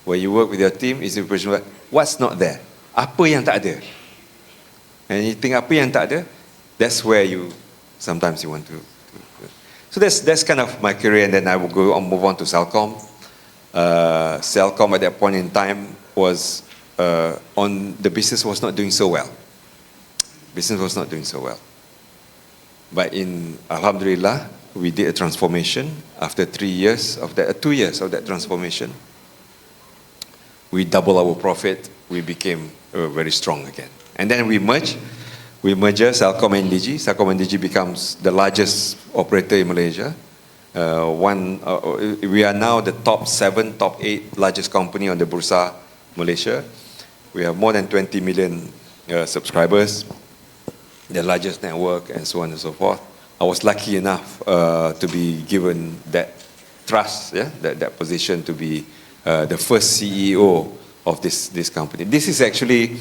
where you work with your team, is a position where what's not there? Apa yang tak ada? And you think apa yang tak ada, that's where sometimes you want to. So that's kind of my career, and then I will move on to Celcom. Celcom at that point in time was the business was not doing so well. Business was not doing so well. But Alhamdulillah, we did a transformation. After 2 years of that transformation, we doubled our profit. We became very strong again. And then we merged CelcomDigi. CelcomDigi becomes the largest operator in Malaysia. We are now the top 7, top 8 largest company on the Bursa Malaysia. We have more than 20 million subscribers, the largest network, and so on and so forth. I was lucky enough to be given that trust, that position to be the first CEO of this company. This is actually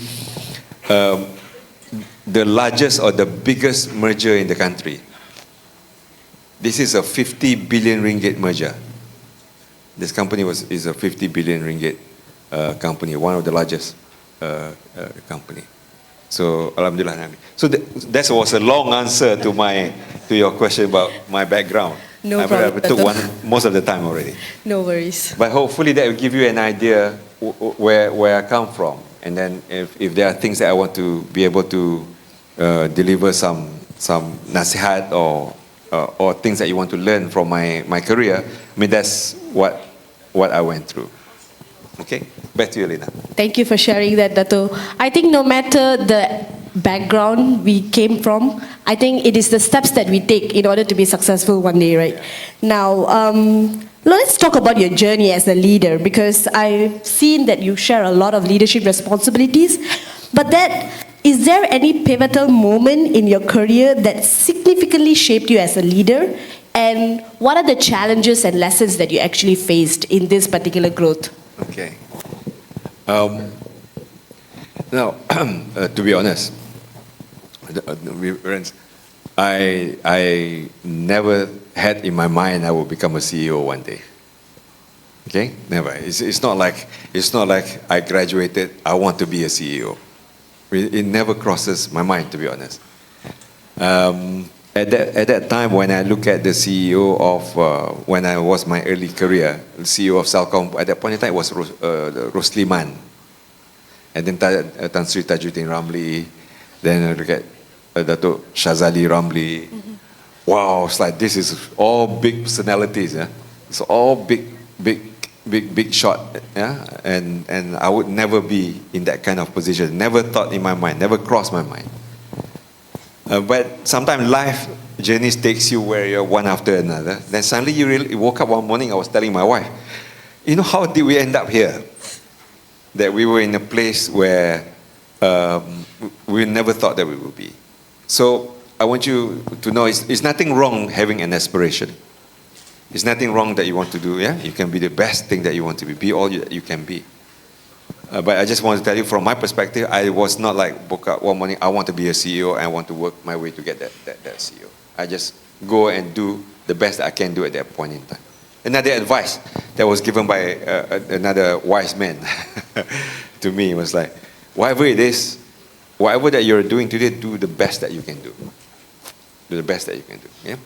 the largest or the biggest merger in the country. This is a 50 billion ringgit merger. This company is a 50 billion ringgit company, one of the largest company. So Alhamdulillah. So that was a long answer to your question about my background. No problem. I took most of the time already. No worries. But hopefully that will give you an idea where I come from. And then if there are things that I want to be able to deliver some nasihat or things that you want to learn from my career, I mean, that's what I went through. Okay, back to you, Lina. Thank you for sharing that, Datuk. I think no matter the background we came from, I think it is the steps that we take in order to be successful one day, right? Now, let's talk about your journey as a leader, because I've seen that you share a lot of leadership responsibilities, but is there any pivotal moment in your career that significantly shaped you as a leader? And what are the challenges and lessons that you actually faced in this particular growth? Okay. Now, to be honest, I never had in my mind I will become a CEO one day. Okay, never. It's not like I graduated. I want to be a CEO. It never crosses my mind, to be honest. At that time, when I look at the CEO of when I was my early career, the CEO of Celcom at that point in time it was Rosli Man, and then Tan Sri Tajuddin Ramli. Then I look at Datuk Shazali Ramli. Wow, it's like this is all big personalities. Yeah? It's all big shot. Yeah, and I would never be in that kind of position. Never thought in my mind. Never crossed my mind. But sometimes life journeys takes you where you're one after another. Then suddenly you woke up one morning. I was telling my wife, you know, how did we end up here? That we were in a place where we never thought that we would be. So I want you to know it's nothing wrong having an aspiration. It's nothing wrong that you want to do. Yeah, you can be the best thing that you want to be. Be all you can be. But I just want to tell you from my perspective, I was not like woke up one morning, I want to be a CEO and I want to work my way to get that CEO. I just go and do the best I can do at that point in time. Another advice that was given by another wise man to me was like, whatever it is, whatever that you're doing today, do the best that you can do. Do the best that you can do. Yeah.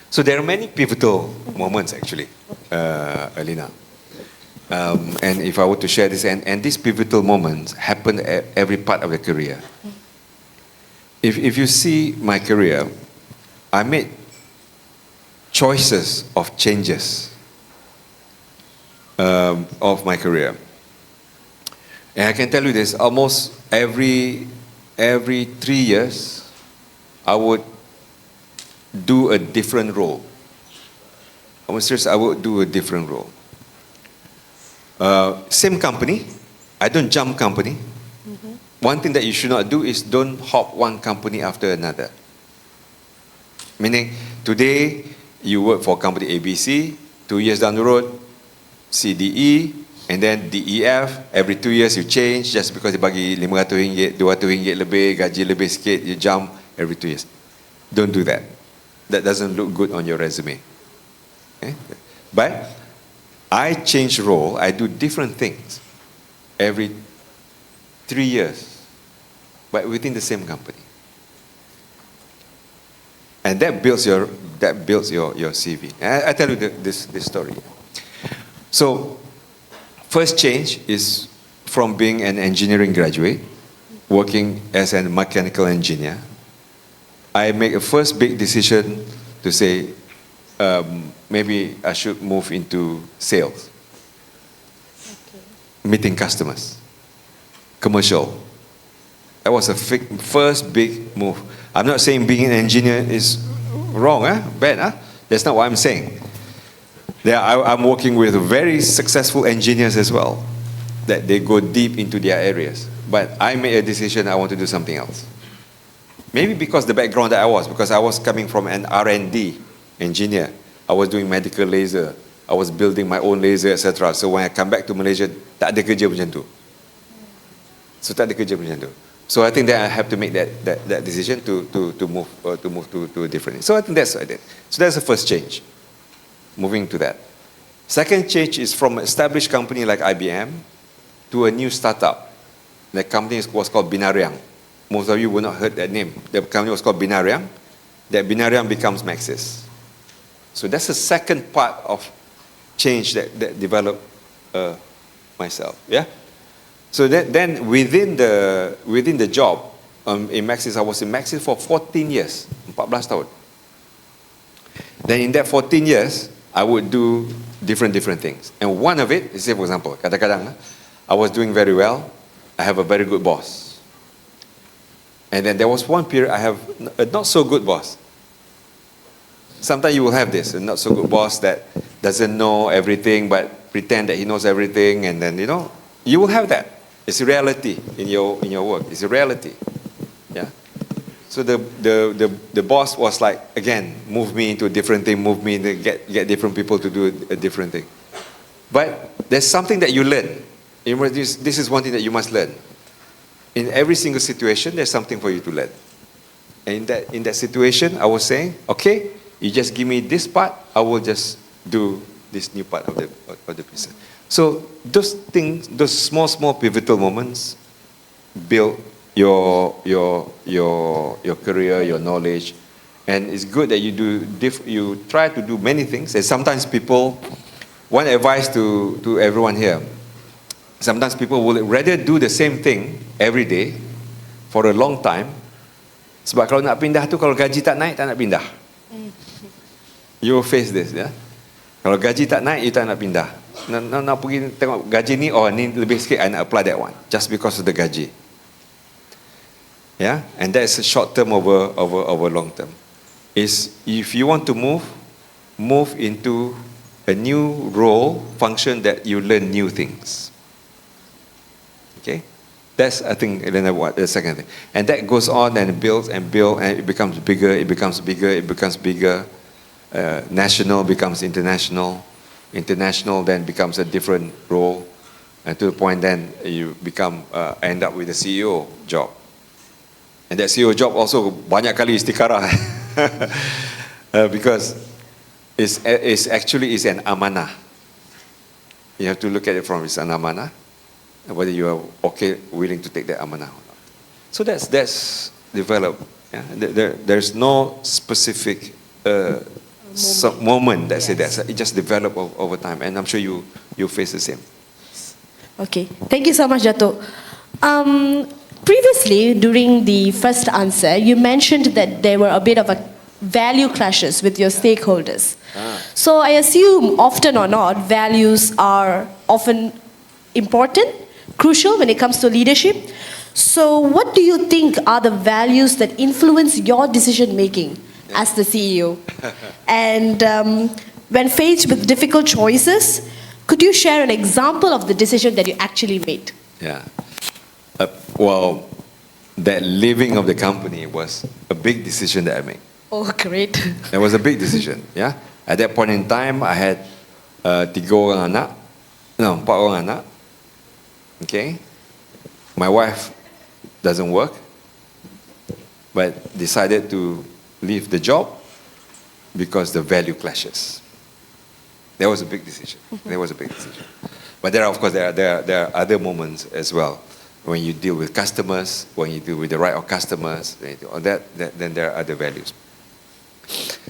So there are many pivotal moments actually, Alina. And if I were to share this, and these pivotal moments happen at every part of the career. If you see my career, I made choices of changes of my career. And I can tell you this, almost every 3 years, I would do a different role. I'm serious, I would do a different role. Same company, I don't jump company. One thing that you should not do is don't hop one company after another. Meaning, today you work for company ABC, 2 years down the road, CDE, and then DEF. Every 2 years you change just because dia bagi RM500, RM200 lebih, gaji lebih sikit, you jump every 2 years. Don't do that. That doesn't look good on your resume. Okay? But I change role, I do different things every 3 years, but within the same company. And that builds your CV. I tell you this story. So, first change is from being an engineering graduate, working as a mechanical engineer. I make a first big decision to say, maybe I should move into sales. Meeting customers. Commercial. That was a first big move. I'm not saying being an engineer is wrong, bad. That's not what I'm saying. I'm working with very successful engineers as well, that they go deep into their areas. But I made a decision I want to do something else. Maybe because the background that because I was coming from an R&D engineer. I was doing medical laser. I was building my own laser, etc. So when I come back to Malaysia, tak ada kerja macam tu. So I think that I have to make that decision to move to a different. So I think that's what I did. So that's the first change. Moving to that. Second change is from an established company like IBM to a new startup. The company was called Binariang. Most of you will not heard that name. The company was called Binariang. That Binariang becomes Maxis. So that's the second part of change that developed myself. Yeah. So then within the job in Maxis, I was in Maxis for 14 years, 14 tahun. Then in that 14 years, I would do different things. And one of it is, say for example, kadang-kadang I was doing very well. I have a very good boss. And then there was one period I have a not so good boss. Sometimes you will have this, a not so good boss that doesn't know everything but pretend that he knows everything, and then you will have that. It's a reality in your work. It's a reality. Yeah. So the boss was like, again, move me into a different thing, move me to get different people to do a different thing. But there's something that you learn. This is one thing that you must learn. In every single situation, there's something for you to learn. And in that situation, I was saying, okay, you just give me this part, I will just do this new part of the piece. So those things, those small pivotal moments, build your career, your knowledge, and it's good that you try to do many things. And sometimes people, one advice to everyone here, sometimes people will rather do the same thing every day for a long time. Sebab kalau nak pindah tu, kalau gaji tak naik, tak nak pindah. You will face this, ya. Kalau gaji tak naik, you tak nak pindah. Nak pergi tengok gaji ni, oh ni lebih sikit, I nak apply that one, just because of the gaji. Yeah, and that's a short term over long term. Is if you want to move into a new role, function that you learn new things. Okay, that's I think the second thing, and that goes on and builds and it becomes bigger. It becomes bigger. National becomes international. International then becomes a different role, and to the point then you end up with a CEO job. And that CEO job also banyak kali istikharah because it's actually an amanah. You have to look at it from it's an amanah, whether you are willing to take that amanah or not. So that's developed. Yeah? There's no specific moment that say that. It just developed over time, and I'm sure you face the same. Okay, thank you so much, Datuk. Previously, during the first answer, you mentioned that there were a bit of a value clashes with your stakeholders. So I assume, often or not, values are often important, crucial when it comes to leadership. So what do you think are the values that influence your decision making as the CEO? And when faced with difficult choices, could you share an example of the decision that you actually made? Yeah. Well, that leaving of the company was a big decision that I made. Oh, great. It was a big decision, yeah. At that point in time, I had 4 orang anak. Okay. My wife doesn't work, but decided to leave the job because the value clashes. That was a big decision. But there are other moments as well. When you deal with customers, when you deal with the right of customers, then there are other values.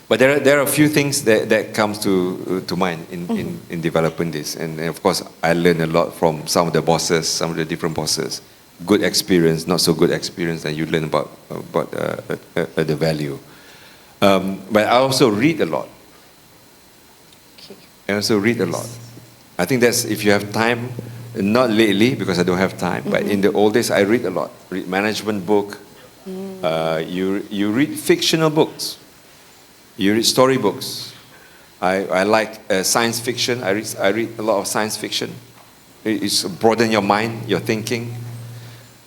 But there are a few things that comes to mind in developing this, and of course I learned a lot from some of the bosses, some of the different bosses. Good experience, not so good experience, and you learn about the value. But I also read a lot. I think that's, if you have time. Not lately because I don't have time, but in the old days I read a lot. Read management book. You read fictional books. You read story books. I like science fiction. I read a lot of science fiction. It's broaden your mind, your thinking.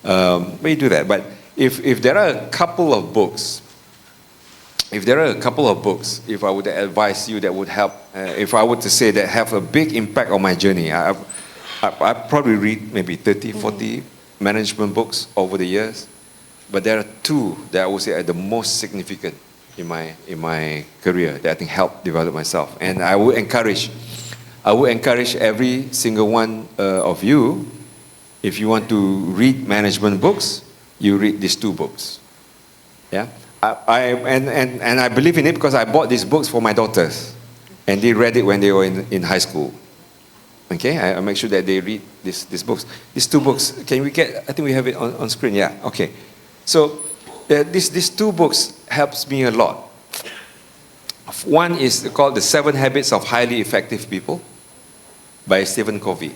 But you do that. But if there are a couple of books, if I would advise you that would help, if I were to say that have a big impact on my journey, I probably read maybe 30, 40 management books over the years, but there are 2 that I would say are the most significant in my career that I think helped develop myself. And I would encourage every single one of you, if you want to read management books, you read these 2 books. Yeah, and I believe in it because I bought these books for my daughters, and they read it when they were in high school. Okay, I make sure that they read these books. These 2 books, can we get, I think we have it on screen, yeah, okay. So, these 2 books helps me a lot. One is called The 7 Habits of Highly Effective People by Stephen Covey.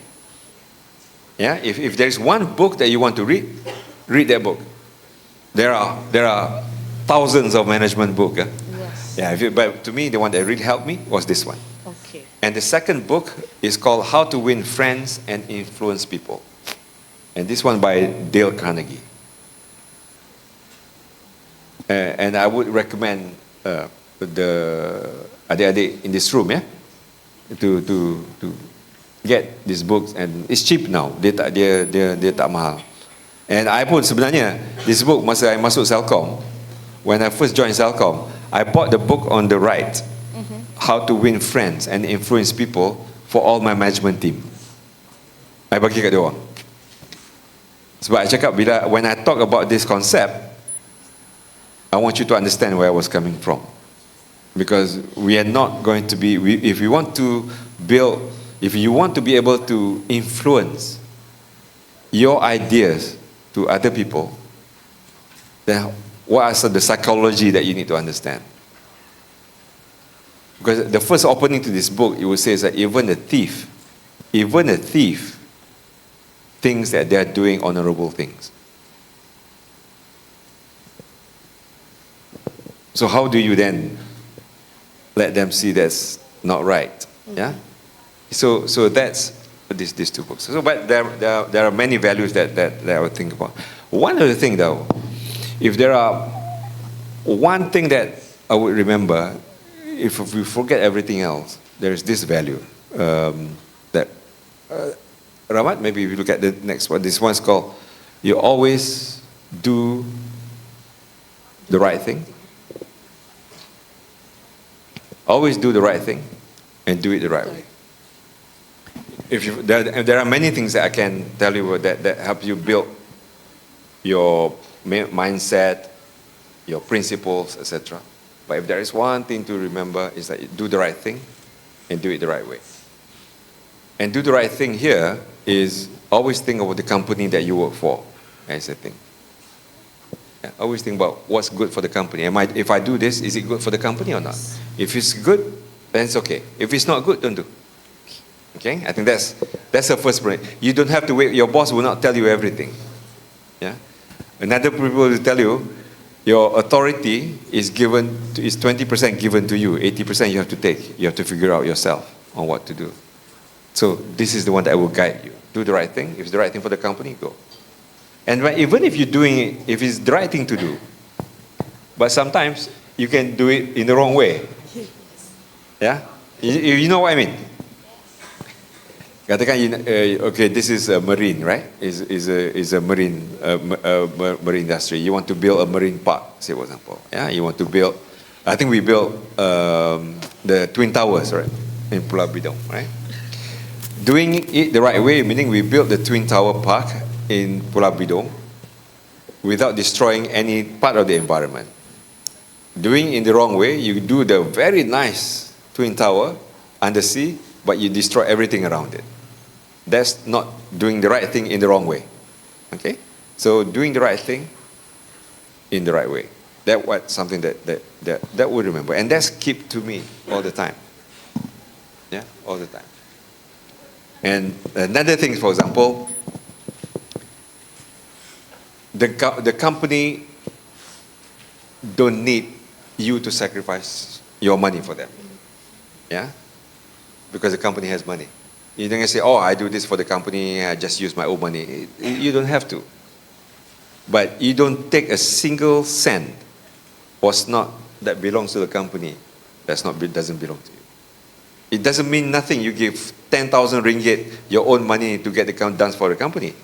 Yeah, if there is one book that you want to read that book. There are thousands of management books. Yes. Yeah, but to me, the one that really helped me was this one. Okay. And the second book is called How to Win Friends and Influence People. And this one by Dale Carnegie. And I would recommend the adik-adik in this room, to get these books, and it's cheap now. Dia tak mahal. And I pun sebenarnya this book masa I masuk Celcom, when I first joined Celcom, I bought the book on the right, How to Win Friends and Influence People for all my management team. I bagi kat dia orang. Sebab I cakap when I talk about this concept, I want you to understand where I was coming from. Because we are not going to be, if you want to be able to influence your ideas to other people, then what are the psychology that you need to understand? Because the first opening to this book, it will say that even a thief thinks that they are doing honorable things. So how do you then let them see that's not right? Yeah. So that's these two books. So, but there are many values that I would think about. One other thing though, if there are one thing that I would remember, if we forget everything else, there is this value that Ramat, maybe if you look at the next one, this one's called, you always do the right thing. Always do the right thing and do it the right way. There are many things that I can tell you that help you build your mindset, your principles, etc. But if there is one thing to remember, is that you do the right thing and do it the right way. And do the right thing here is always think about the company that you work for as a thing. Yeah, always think about what's good for the company. If I do this, is it good for the company or not? If it's good, then it's okay. If it's not good, don't do. Okay, I think that's the first point. You don't have to wait. Your boss will not tell you everything. Yeah, another people will tell you your authority is 20% given to you. 80% you have to take. You have to figure out yourself on what to do. So this is the one that will guide you. Do the right thing. If it's the right thing for the company, go. And even if you're doing it, if it's the right thing to do, but sometimes you can do it in the wrong way. Yeah, you know what I mean. Katakan, okay, this is a marine, right? Is a marine marine industry. You want to build a marine park, say for example. Yeah, you want to build. I think we built the Twin Towers, right, in Pulau Bidong, right? Doing it the right way, meaning we built the Twin Tower Park in Pulau Bidong without destroying any part of the environment. Doing in the wrong way, you do the very nice Twin Tower under sea, but you destroy everything around it. That's not doing the right thing in the wrong way. Okay? So doing the right thing in the right way. That's what something that would remember. And that's keep to me all the time. Yeah, all the time. And another thing, for example, the company don't need you to sacrifice your money for them. Yeah? Because the company has money. You don't say, oh, I do this for the company, I just use my own money. You don't have to. But you don't take a single cent that belongs to the company doesn't belong to you. It doesn't mean nothing. You give 10,000 ringgit, your own money, to get the dance for the company.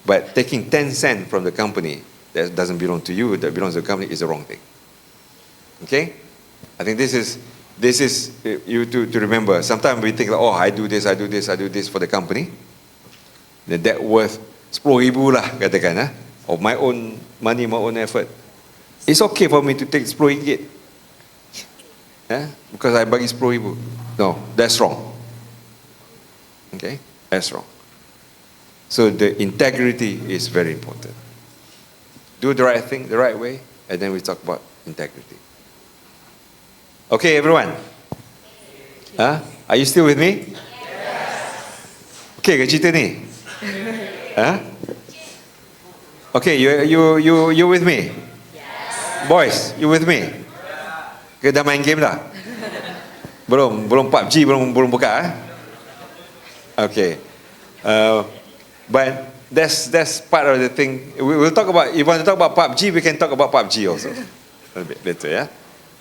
But taking 10 cents from the company that doesn't belong to you, that belongs to the company, is the wrong thing. Okay? I think this is you to remember. Sometimes we think, like, oh, I do this for the company. Then that worth 10,000 lah, katakan, of my own money, my own effort. It's okay for me to take 10 ringgit. Because I bagi 10,000. No, that's wrong. Okay? That's wrong. So the integrity is very important. Do the right thing the right way, and then we talk about integrity. Okay, everyone? Are you still with me? Yes. Okay, ke cerita ni? Okay, you with me? Yes. Boys, you with me? Ke dah main game dah? Belum PUBG belum buka. Okay. But that's part of the thing. We'll talk about, if you want to talk about PUBG, we can talk about PUBG also. a bit later, yeah.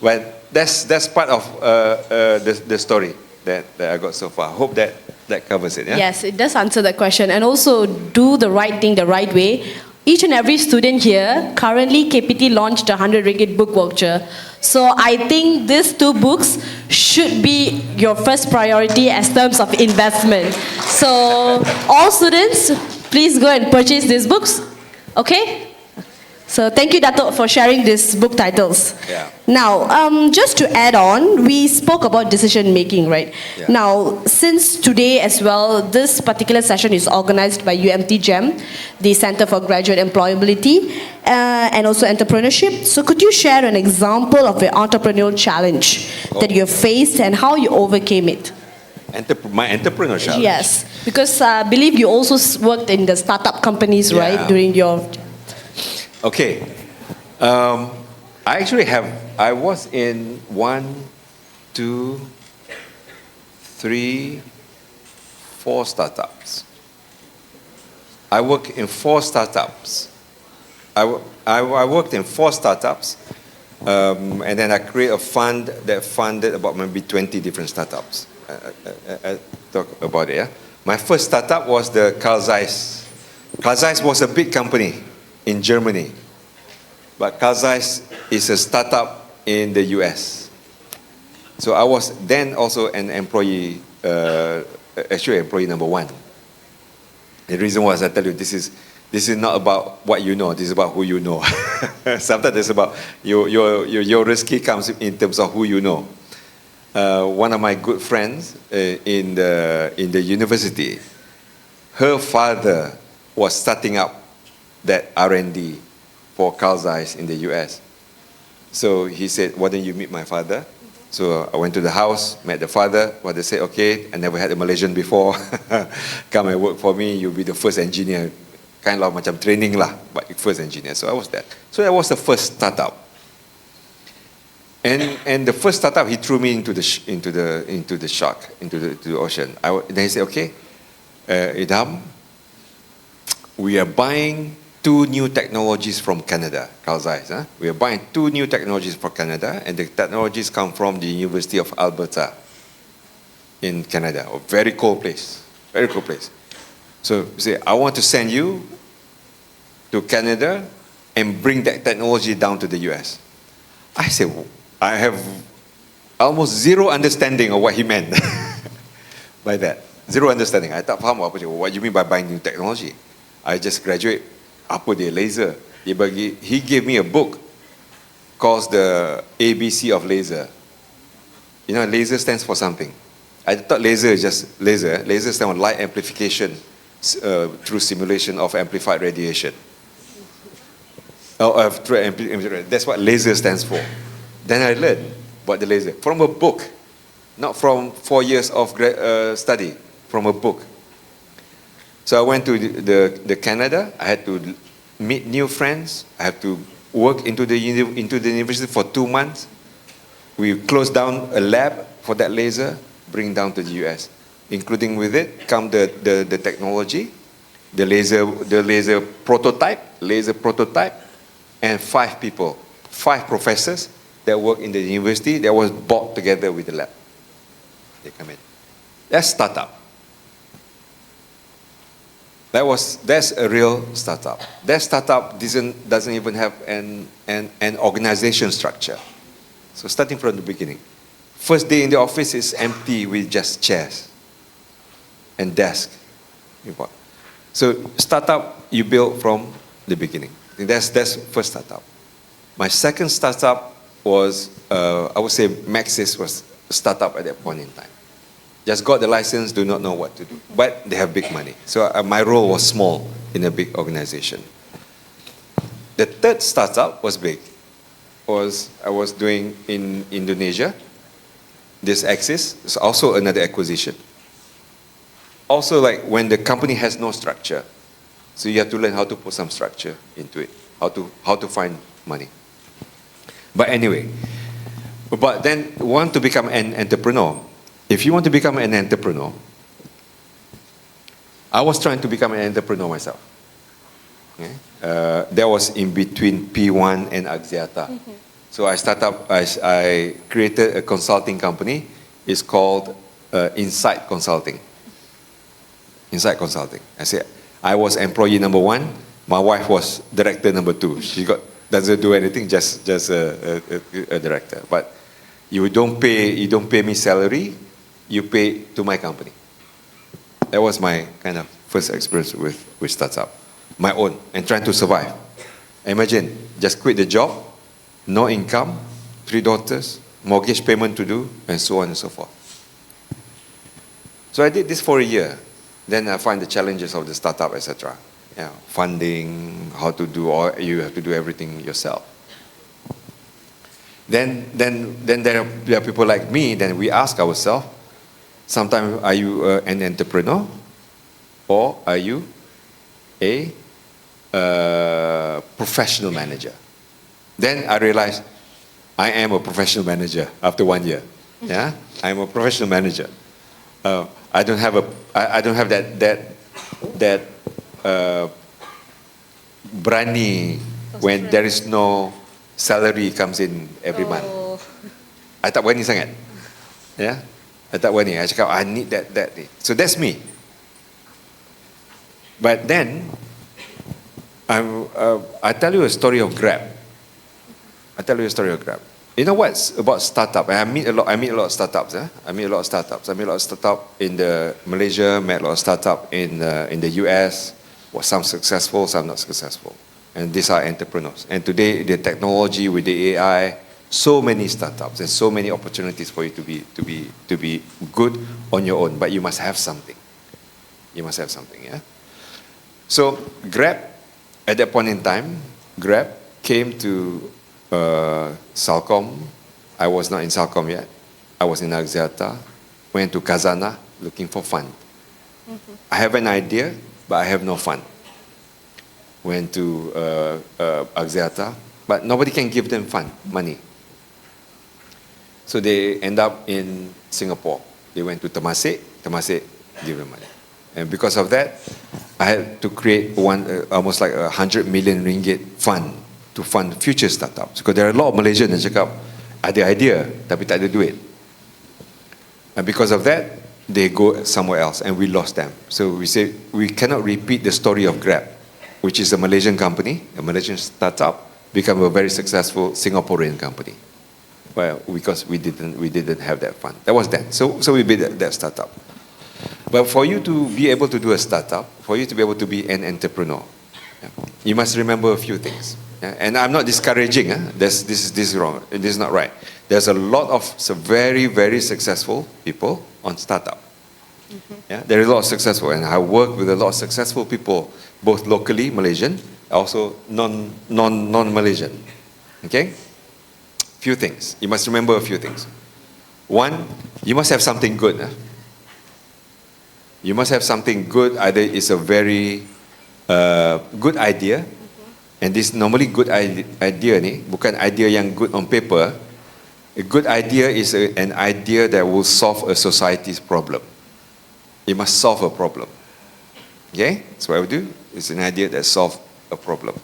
But that's part of the story that I got so far. Hope that covers it. Yeah. Yes, it does answer that question. And also do the right thing the right way. Each and every student here, currently KPT launched a 100 ringgit book voucher. So I think these 2 books should be your first priority as terms of investment. So all students, please go and purchase these books. Okay? So thank you, Datuk, for sharing these book titles. Yeah. Now, just to add on, we spoke about decision making, right? Yeah. Now, since today as well, this particular session is organized by UMT GEM, the Center for Graduate Employability, and also entrepreneurship. So could you share an example of an entrepreneurial challenge that you have faced and how you overcame it? My entrepreneur challenge. Yes, because I believe you also worked in the startup companies, Yeah. right, during your... Okay. I was in 1, 2, 3, 4 startups. I work in 4 startups. I worked in 4 startups, and then I create a fund that funded about maybe 20 different startups. I talk about it, yeah? My first startup was the Carl Zeiss. Carl Zeiss was a big company in Germany, but Carl Zeiss is a startup in the US. So I was then also an employee, actually employee number 1. The reason was, I tell you, this is not about what you know, this is about who you know. Sometimes it's about your risky comes in terms of who you know. One of my good friends in the university, her father was starting up that R&D for Carl Zeiss in the US. So he said, why don't you meet my father? So I went to the house, met the father. Father said, okay, I never had a Malaysian before. Come and work for me, you'll be the first engineer. Kind of macam training lah, but first engineer. So I was that. So that was the first startup. And the first startup, he threw me into the shark, into the ocean. Then he said, okay, Idham, we are buying 2 new technologies from Canada, Carl Zeiss. We are buying 2 new technologies from Canada, and the technologies come from the University of Alberta in Canada, a very cold place, very cold place. So he said, I want to send you to Canada and bring that technology down to the US. I said, I have almost zero understanding of what he meant by that. Zero understanding. I tak faham apa. What do you mean by buying new technology? I just graduate. Apa dia laser? He gave me a book called the ABC of laser. You know, laser stands for something. I thought laser is just laser. Laser stands for light amplification through simulation of amplified radiation. That's what laser stands for. Then I learned about the laser from a book, not from 4 years of study, from a book. So I went to the Canada. I had to meet new friends. I had to work into the university for 2 months. We closed down a lab for that laser, bring down to the US, including with it come the technology, the laser prototype, and 5 people, 5 professors that work in the university that was brought together with the lab. They come in. That's startup. That's a real startup. That startup doesn't even have an organization structure. So starting from the beginning. First day in the office is empty with just chairs and desk. So startup you build from the beginning. That's first startup. My second startup was, I would say Maxis was a startup at that point in time. Just got the license, do not know what to do. But they have big money. So my role was small in a big organization. The third startup was big. I was doing in Indonesia. This Axis is also another acquisition. Also, like when the company has no structure, so you have to learn how to put some structure into it, how to find money. But anyway, but then want to become an entrepreneur. If you want to become an entrepreneur, I was trying to become an entrepreneur myself. Okay? That was in between P1 and Axiata. So I created a consulting company. It's called Insight Consulting. Insight Consulting. I was employee number 1. My wife was director number 2. She doesn't do anything, just a director. But you don't pay me salary. You pay to my company. That was my kind of first experience with startup, my own, and trying to survive. Imagine, just quit the job, no income, 3 daughters, mortgage payment to do, and so on and so forth. So I did this for a year. Then I find the challenges of the startup, etc. Yeah, funding, how to do, or you have to do everything yourself. Then there are people like me. Then we ask ourselves, sometimes, are you an entrepreneur, or are you a professional manager? Then I realized I am a professional manager after 1 year. Yeah, I'm a professional manager. I don't have that berani when there is no salary comes in every month. I tak berani sangat. Yeah, I tak berani. I cakap I need that. So that's me. But then I tell you a story of Grab. You know what's about startup? I meet a lot of startups. I meet a lot of startups in Malaysia. Met a lot of startups in the US. Some successful, some not successful. And these are entrepreneurs. And today, the technology with the AI, so many startups and so many opportunities for you to be good on your own. But you must have something. Yeah. So Grab, at that point in time, Grab came to Celcom. I was not in Celcom yet. I was in Axiata. Went to Khazanah looking for fund. I have an idea, but I have no fund. Went to Axiata, but nobody can give them money. So they end up in Singapore. They went to Temasek give them money. And because of that, I had to create almost like 100 million ringgit fund to fund future startups. Because there are a lot of Malaysians yang cakap, ada idea, tapi tak ada duit. And because of that, they go somewhere else, and we lost them. So we say, we cannot repeat the story of Grab, which is a Malaysian company, a Malaysian startup, become a very successful Singaporean company. Well, because we didn't have that fund. That was that. So we built that startup. But for you to be able to do a startup, for you to be able to be an entrepreneur, you must remember a few things. And I'm not discouraging. This is wrong. This is not right. There's a lot of very, very successful people on startup. Yeah, there is a lot of successful, and I work with a lot of successful people, both locally Malaysian, also non-Malaysian. Okay, few things. You must remember a few things. One, you must have something good. You must have something good. Either it's a very good idea. And this normally good idea ni, bukan idea yang good on paper. A good idea is an idea that will solve a society's problem. It must solve a problem. Okay? That's what I would do. It's an idea that solves a problem.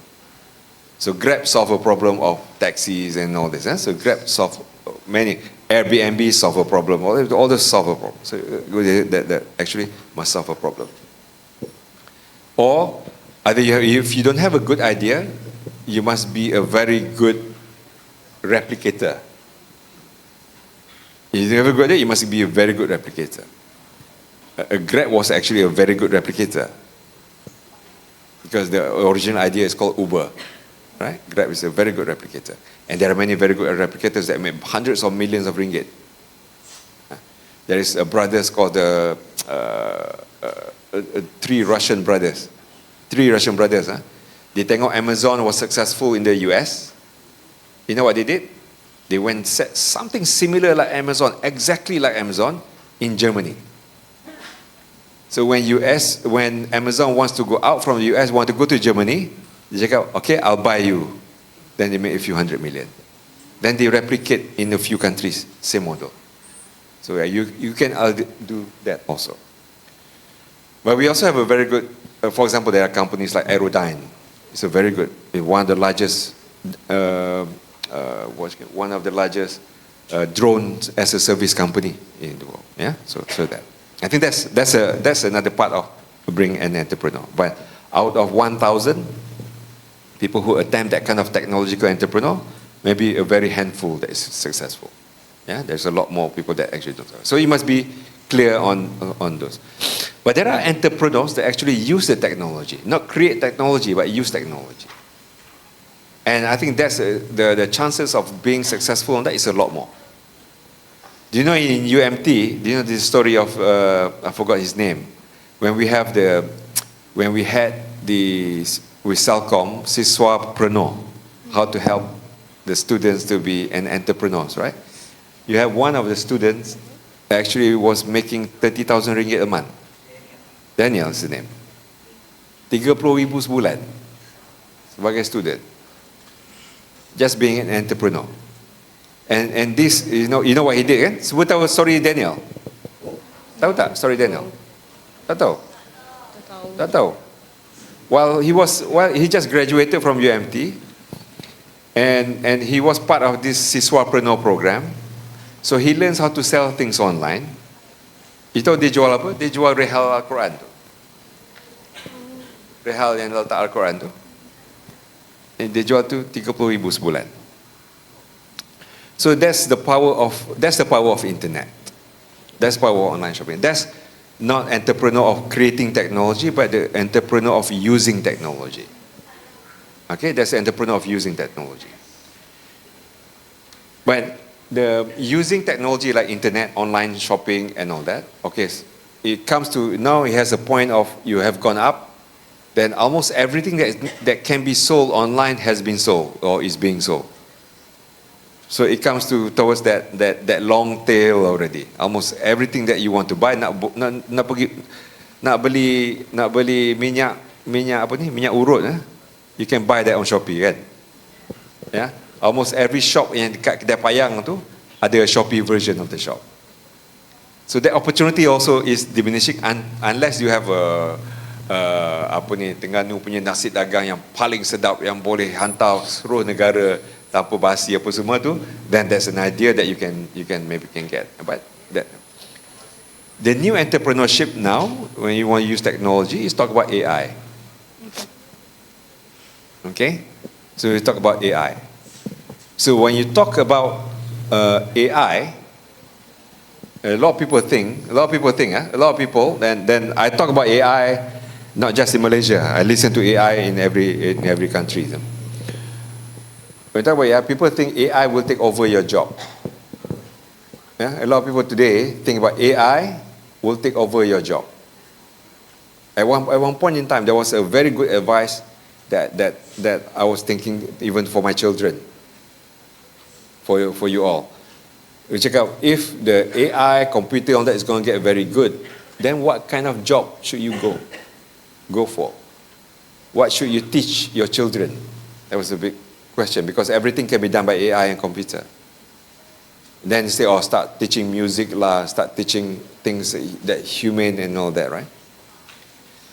So Grab solve a problem of taxis and all this. So Grab solve many. Airbnb solve a problem. All this solve a problem. So that actually must solve a problem. Or either if you don't have a good idea, you must be a very good replicator. If you have a good idea, you must be a very good replicator. Grab was actually a very good replicator because the original idea is called Uber, right? Grab is a very good replicator, and there are many very good replicators that make hundreds of millions of ringgit. There is a brothers called three Russian brothers. They tengok Amazon was successful in the US. You know what they did? They went set something similar like Amazon, exactly like Amazon, in Germany. So when Amazon wants to go out from the US, want to go to Germany, they check out, okay, I'll buy you. Then they make a few 100 million. Then they replicate in a few countries, same model. So you can do that also. But we also have a very good, for example, there are companies like Aerodyne. It's a very good, one of the largest one of the largest drones as a service company in the world. Yeah, so that I think that's another part of bring an entrepreneur. But out of 1,000 people who attempt that kind of technological entrepreneur, maybe a very handful that is successful. Yeah, there's a lot more people that actually don't. So you must be clear on those. But there are entrepreneurs that actually use the technology, not create technology, but use technology. And I think that's the chances of being successful on that is a lot more. Do you know in UMT, do you know the story of, I forgot his name, when we had with Celcom, Siswapreneur, how to help the students to be an entrepreneurs, right? You have one of the students actually was making 30,000 ringgit a month. Daniel is the name. 30,000 sebulan sebagai student. Just being an entrepreneur. And this, you know what he did kan? Sebut tahu story Daniel? Tahu tak story Daniel? Tak tahu? Tak tahu. He just graduated from UMT and he was part of this Siswapreneur program. So he learns how to sell things online. You tahu dia jual apa? Dia jual rehal Al-Quran tu. Rehal yang letak Al-Quran tu. Dia jual tu 30,000 sebulan. So that's the power of internet. That's the power of online shopping. That's not entrepreneur of creating technology, but the entrepreneur of using technology. Okay, that's the entrepreneur of using technology. But the using technology like internet, online shopping and all that, okay, it comes to, now it has a point of you have gone up, then almost everything that can be sold online has been sold or is being sold. So it comes towards that long tail already. Almost everything that you want to buy, nak beli minyak apa ni, minyak urut, you can buy that on Shopee kan? Yeah, almost every shop yang dekat kedai payang tu ada a Shopee version of the shop. So that opportunity also is diminishing unless you have apa ni, Terengganu punya nasi dagang yang paling sedap yang boleh hantar seluruh negara tanpa basi apa semua tu, then that's an idea that you can maybe get. But the new entrepreneurship now, when you want to use technology, is talk about AI. Okay, so we talk about AI. So when you talk about AI, a lot of people, then I talk about AI not just in Malaysia. I listen to AI in every country. When you talk about AI, people think AI will take over your job. Yeah? A lot of people today think about AI will take over your job. At one point in time, there was a very good advice that I was thinking even for my children, for you all. We check out if the AI computer on that is going to get very good, then what kind of job should you go for? What should you teach your children? That was a big question because everything can be done by AI and computer. Then say, start teaching music lah, start teaching things that human and all that, right?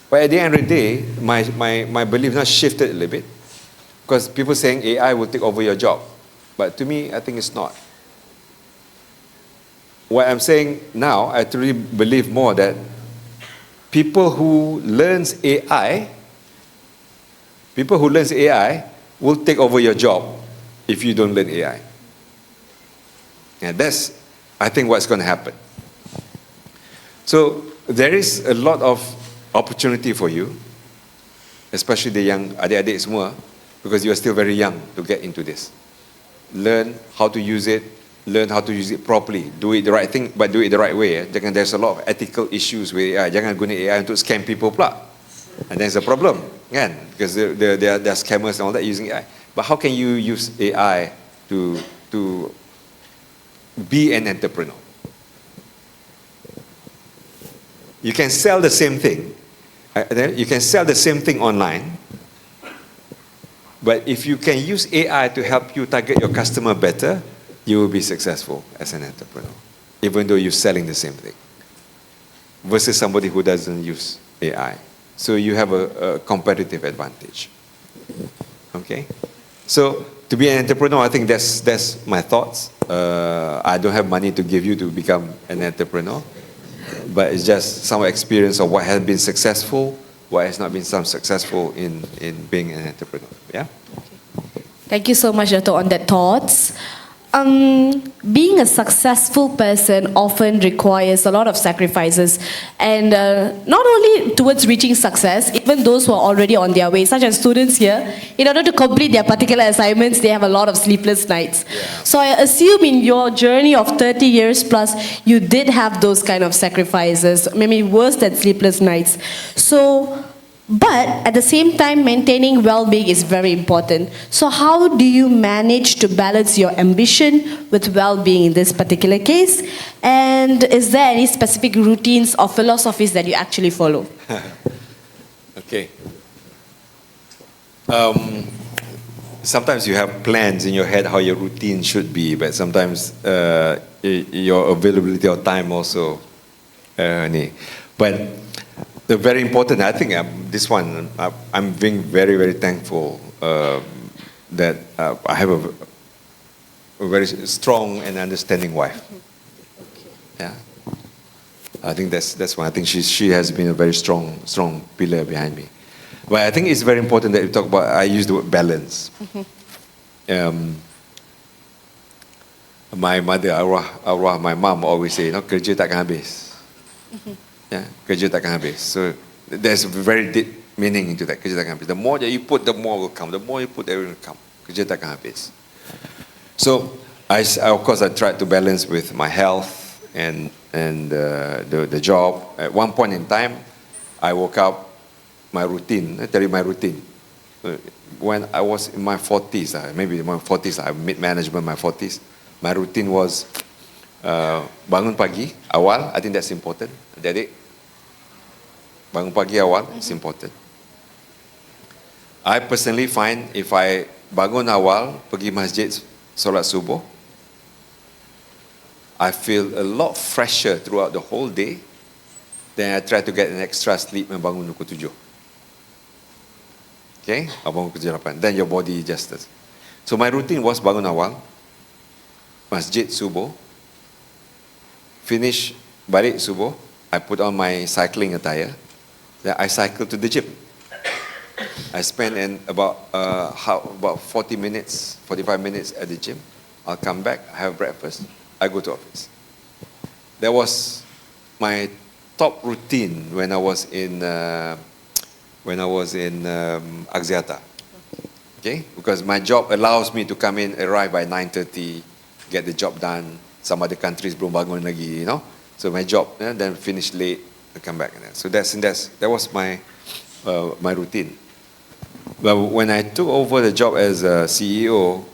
But at the end of the day, my belief now shifted a little bit because people saying AI will take over your job, but to me, I think it's not. What I'm saying now, I truly believe more that people who learns AI will take over your job if you don't learn AI. And that's, I think, what's going to happen. So there is a lot of opportunity for you, especially the young adik-adik semua, because you are still very young to get into this. Learn how to use it, learn how to use it properly, do it the right thing, but do it the right way. Jangan, there's a lot of ethical issues with AI. Jangan guna AI untuk scam people pula. And there's a problem, kan? Because there are scammers and all that using AI. But how can you use AI to be an entrepreneur? You can sell the same thing. You can sell the same thing online. But if you can use AI to help you target your customer better, you will be successful as an entrepreneur, even though you're selling the same thing, versus somebody who doesn't use AI. So you have a competitive advantage. Okay? So to be an entrepreneur, I think that's my thoughts. I don't have money to give you to become an entrepreneur, but it's just some experience of what has been successful, what has not been some successful in being an entrepreneur. Yeah. Thank you so much, Datuk, on that thoughts. Being a successful person often requires a lot of sacrifices, and not only towards reaching success, even those who are already on their way, such as students here, in order to complete their particular assignments, they have a lot of sleepless nights. Yeah. So I assume in your journey of 30 years plus, you did have those kind of sacrifices, maybe worse than sleepless nights. So, but at the same time, maintaining well-being is very important. So how do you manage to balance your ambition with well-being in this particular case? And is there any specific routines or philosophies that you actually follow? Okay. Sometimes you have plans in your head how your routine should be, but sometimes your availability of time also. But the very important, I think this one, I'm being very, very thankful that I have a very strong and understanding wife. Yeah, I think that's one. I think she has been a very strong pillar behind me. But I think it's very important that we talk about, I use the word balance. My mother, arwah, my mom always say, kerja takkan habis. Yeah, kerja takkan habis. So there's a very deep meaning into that. Kerja takkan habis. The more that you put, the more will come. The more you put, the more will come. Kerja takkan habis. So I of course I tried to balance with my health and the job. At one point in time, I woke up. My routine. I tell you my routine. When I was in my 40s, maybe in my 40s, I mid management in my 40s. My routine was bangun pagi awal. I think that's important. Adik, bangun pagi awal, it's important. I personally find if I bangun awal, pergi masjid, solat subuh, I feel a lot fresher throughout the whole day. Then I try to get an extra sleep and bangun pukul 7. Okay, bangun pukul 8. Then your body adjusts. So my routine was bangun awal, masjid subuh, finish balik subuh, I put on my cycling attire. Then I cycle to the gym. I spend about 40 minutes, 45 minutes at the gym. I'll come back, have breakfast, I go to office. That was my top routine when I was in Axiata. Okay, because my job allows me to come in, arrive by 9:30, get the job done. Some other countries belum bangun lagi, So my job, then finish late, I come back. So that was my routine. But when I took over the job as a CEO,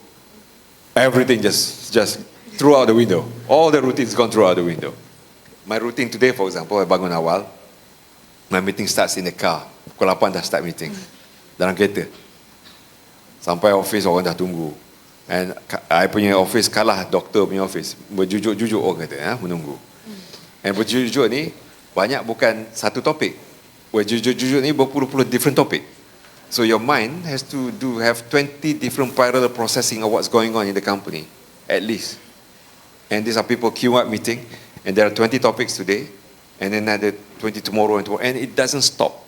everything just threw out the window. All the routines gone through out the window. My routine today, for example, I bangun awal, my meeting starts in the car. Pukul 8 dah start meeting. Dalam kereta. Sampai office orang dah tunggu. And I punya office kalah doktor punya office. Berjujuk-jujuk orang kata, menunggu. And berjujuk ni banyak bukan satu topik. Berjujuk-jujuk ni berpuluh-puluh different topic. So your mind has to have 20 different parallel processing of what's going on in the company, at least. And these are people queue up meeting, and there are 20 topics today, and then another 20 tomorrow, and it doesn't stop.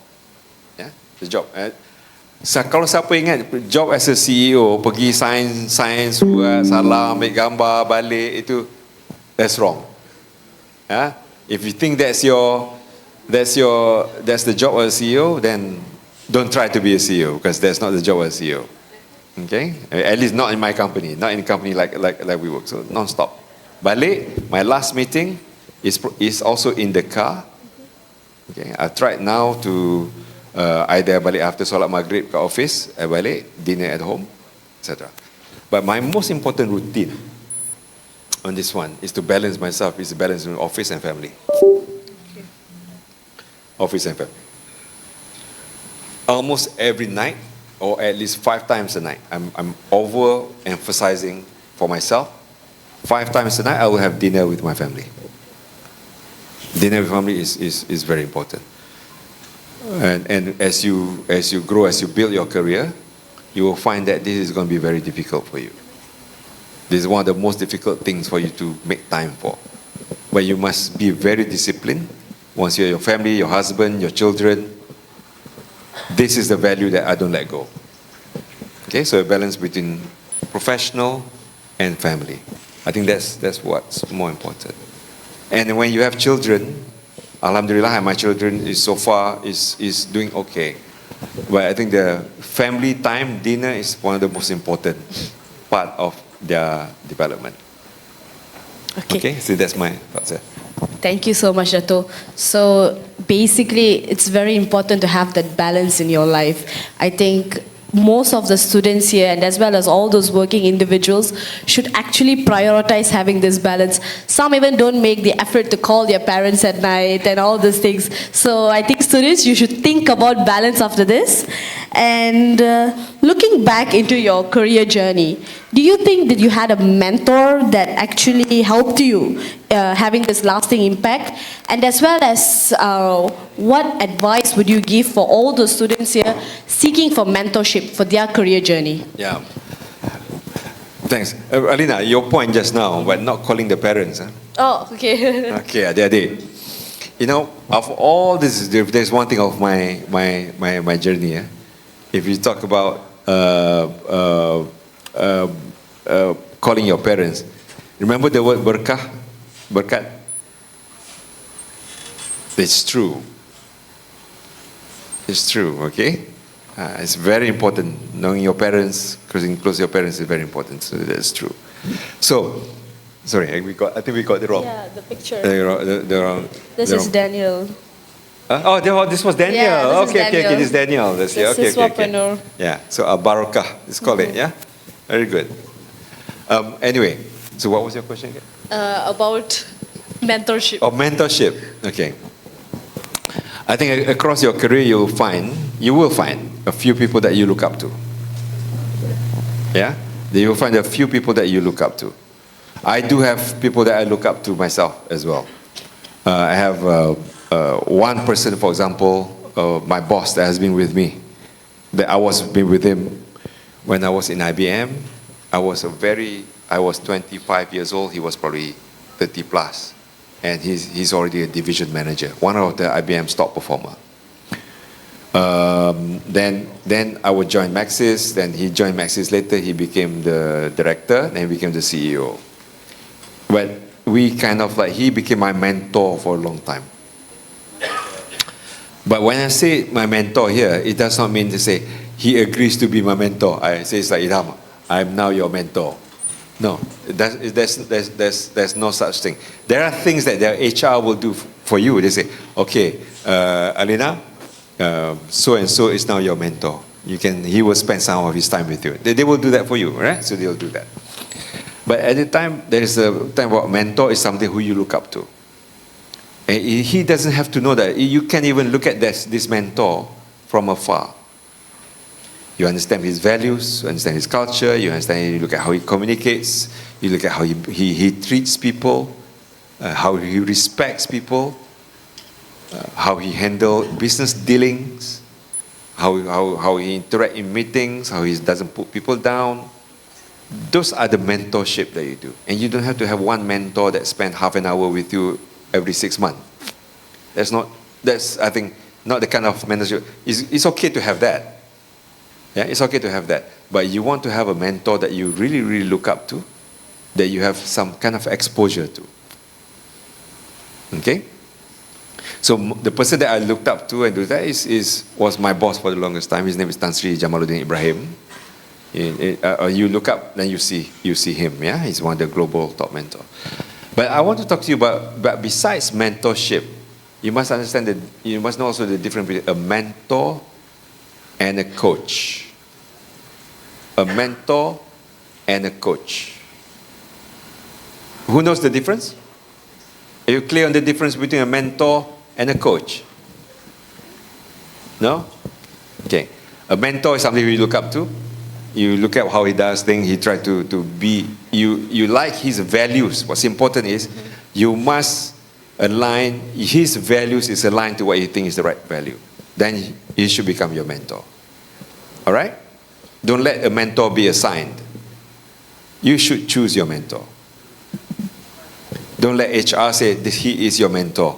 Yeah, the job. Kalau siapa ingat job as a CEO, pergi sign surat, salam, ambil gambar, balik, itu that's wrong. Yeah? If you think that's the job of a CEO, then don't try to be a CEO, because that's not the job of a CEO. Okay? At least not in my company, not in a company like we work. So non-stop. Balik, my last meeting is also in the car. Okay? I tried now to either balik after solat maghrib ke office, balik, dinner at home, etc. But my most important routine on this one is to balance myself, is to balance office and family. Okay. Office and family. Almost every night, or at least 5 times a night, I'm over-emphasizing for myself. 5 times a night, I will have dinner with my family. Dinner with family is very important. And as you grow, as you build your career, you will find that this is going to be very difficult for you. This is one of the most difficult things for you to make time for. But you must be very disciplined. Once you have your family, your husband, your children, this is the value that I don't let go. Okay, so a balance between professional and family. I think that's what's more important. And when you have children, Alhamdulillah, my children is so far is doing okay. But I think the family time, dinner is one of the most important part of their development. Okay, so that's my thoughts. Thank you so much, Dato. So basically, it's very important to have that balance in your life. I think most of the students here, and as well as all those working individuals, should actually prioritize having this balance. Some even don't make the effort to call their parents at night and all those things. So I think students, you should think about balance after this. And looking back into your career journey, do you think that you had a mentor that actually helped you having this lasting impact? And as well as what advice would you give for all the students here seeking for mentorship for their career journey? Yeah. Thanks. Alina, your point just now, but not calling the parents. Huh? Oh, okay. Okay, adik-adik. You know, of all this, there's one thing of my journey. Eh? If you talk about calling your parents, remember the word berkat? It's true. It's true, okay? It's very important. Knowing your parents, closing close your parents is very important. So that's true. So, sorry, I think we got it wrong. Yeah, the picture. This is Daniel. This was Daniel. Yeah, this is Okay, Daniel. this is Daniel. This is Wapanur. Yeah, so Barakah, let's call it, yeah? Very good. Anyway, so what was your question again? About mentorship. Oh, mentorship. Okay. I think across your career you will find a few people that you look up to. Yeah? You will find a few people that you look up to. I do have people that I look up to myself as well. I have one person, for example, my boss that has been with me. That I was been with him when I was in IBM. I was 25 years old. He was probably 30 plus. And he's already a division manager, one of the IBM's top performer. Then I would join Maxis. Then he joined Maxis later. He became the director. Then he became the CEO. But we kind of he became my mentor for a long time. But when I say my mentor here, it does not mean to say he agrees to be my mentor. I say it's like, Idham, I'm now your mentor. No, there's no such thing. There are things that their HR will do for you. They say, okay, Alina, so and so is now your mentor. He will spend some of his time with you. They will do that for you, right? So they'll do that. But at the time, there is a time about mentor is something who you look up to. And he doesn't have to know that. You can even look at this mentor from afar. You understand his values, you understand his culture, you look at how he communicates, you look at how he treats people, how he respects people, how he handles business dealings, how he interacts in meetings, how he doesn't put people down. Those are the mentorship that you do. And you don't have to have one mentor that spends half an hour with you every 6 months. That's I think, not the kind of mentorship. It's okay to have that. Yeah, it's okay to have that. But you want to have a mentor that you really, really look up to, that you have some kind of exposure to. Okay? So the person that I looked up to and do that was my boss for the longest time. His name is Tan Sri Jamaluddin Ibrahim. You look up, then you see him. Yeah, he's one of the global top mentor. But I want to talk to you about besides mentorship, you must understand that you must know also the difference between a mentor and a coach. A mentor and a coach. Who knows the difference? Are you clear on the difference between a mentor and a coach? No? Okay. A mentor is somebody you look up to. You look at how he does things. He tries to be. You like his values. What's important is you must align. His values is aligned to what you think is the right value. Then he should become your mentor. All right? Don't let a mentor be assigned. You should choose your mentor. Don't let HR say that he is your mentor.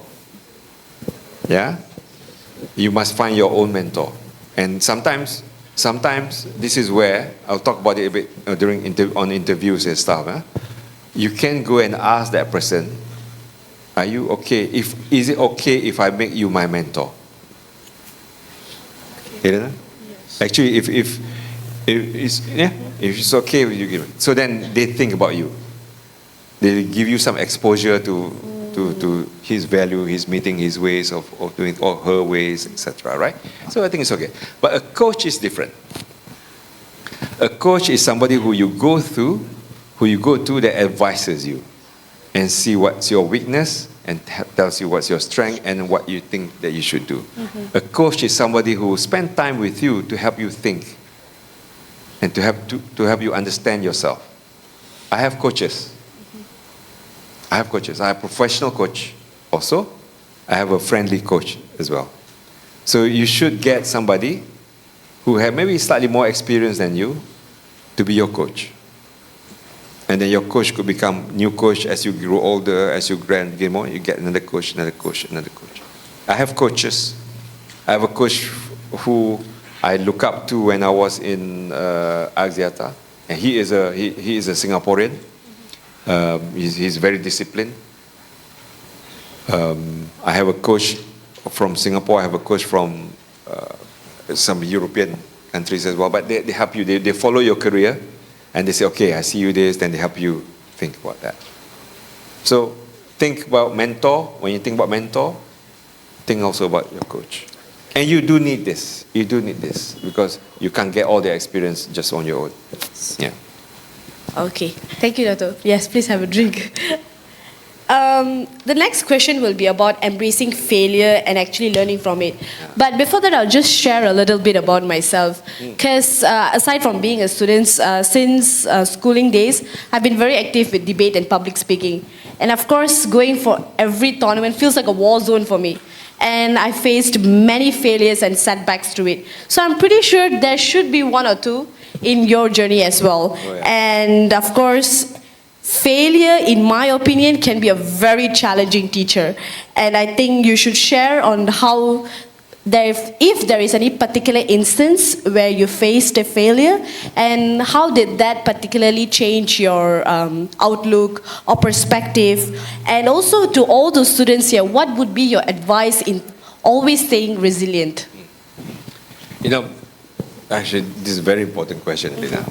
Yeah? You must find your own mentor. And sometimes this is where, I'll talk about it a bit on interviews and stuff. You can go and ask that person, are you okay? Is it okay if I make you my mentor? You know? Yes. Actually, if it's okay with you, give it. So then they think about you. They give you some exposure to his value, his meeting, his ways of doing, or her ways, etc. Right? So I think it's okay. But a coach is different. A coach is somebody who you go to that advises you and see what's your weakness and tells you what's your strength and what you think that you should do. Mm-hmm. A coach is somebody who will spend time with you to help you think and to help you understand yourself. I have coaches. I have coaches. I have a professional coach also. I have a friendly coach as well. So you should get somebody who have maybe slightly more experience than you to be your coach. And then your coach could become new coach as you grow older, as you get more, you get another coach, another coach, another coach. I have coaches. I have a coach who I look up to when I was in Axiata. And he is a Singaporean. He's very disciplined. I have a coach from Singapore. I have a coach from some European countries as well. But they help you. They follow your career. And they say, okay, I see you this. Then they help you think about that. So think about mentor. When you think about mentor, think also about your coach. And you do need this. You do need this. Because you can't get all the experience just on your own. Yeah. Okay, thank you, Datuk. Yes, please have a drink. The next question will be about embracing failure and actually learning from it. But before that, I'll just share a little bit about myself. Because aside from being a student, since schooling days, I've been very active with debate and public speaking. And of course, going for every tournament feels like a war zone for me. And I faced many failures and setbacks to it. So I'm pretty sure there should be one or two in your journey as well. Oh, yeah. And of course, failure, in my opinion, can be a very challenging teacher. And I think you should share on how, if there is any particular instance where you faced a failure, and how did that particularly change your outlook or perspective? And also to all those students here, what would be your advice in always staying resilient? You know, actually, this is a very important question, Lina.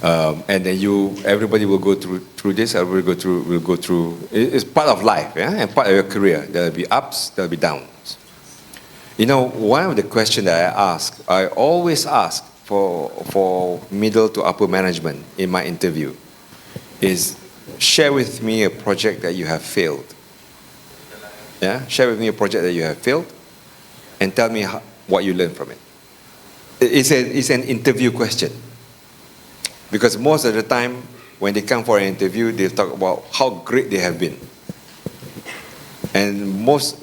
And then everybody will go through this. Everybody will go through. It's part of life, yeah, and part of your career. There'll be ups, there'll be downs. You know, one of the questions that I always ask for middle to upper management in my interview is, share with me a project that you have failed. Yeah, share with me a project that you have failed, and tell me what you learned from it. It's an interview question. Because most of the time, when they come for an interview, they talk about how great they have been. And more than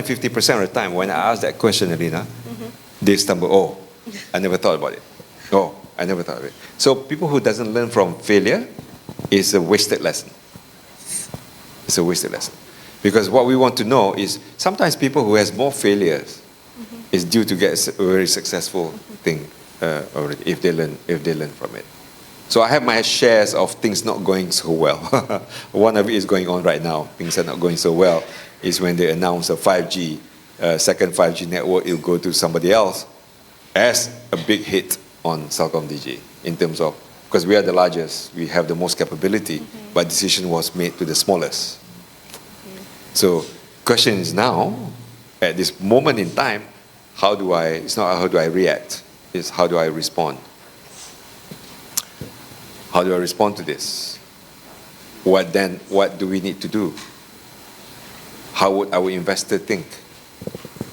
50% of the time, when I ask that question, Alina, they stumble, oh, I never thought about it. Oh, I never thought of it. So people who doesn't learn from failure is a wasted lesson. It's a wasted lesson. Because what we want to know is, sometimes people who has more failures is due to get a very successful thing already, if they learn from it. So I have my shares of things not going so well. One of it is going on right now. Things are not going so well. Is when they announce a 5G, second 5G network, it'll go to somebody else as a big hit on CelcomDigi in terms of, because we are the largest, we have the most capability, but decision was made to the smallest. So question is now, at this moment in time, it's not how do I react, it's how do I respond? How do I respond to this? What do we need to do? How would our investor think?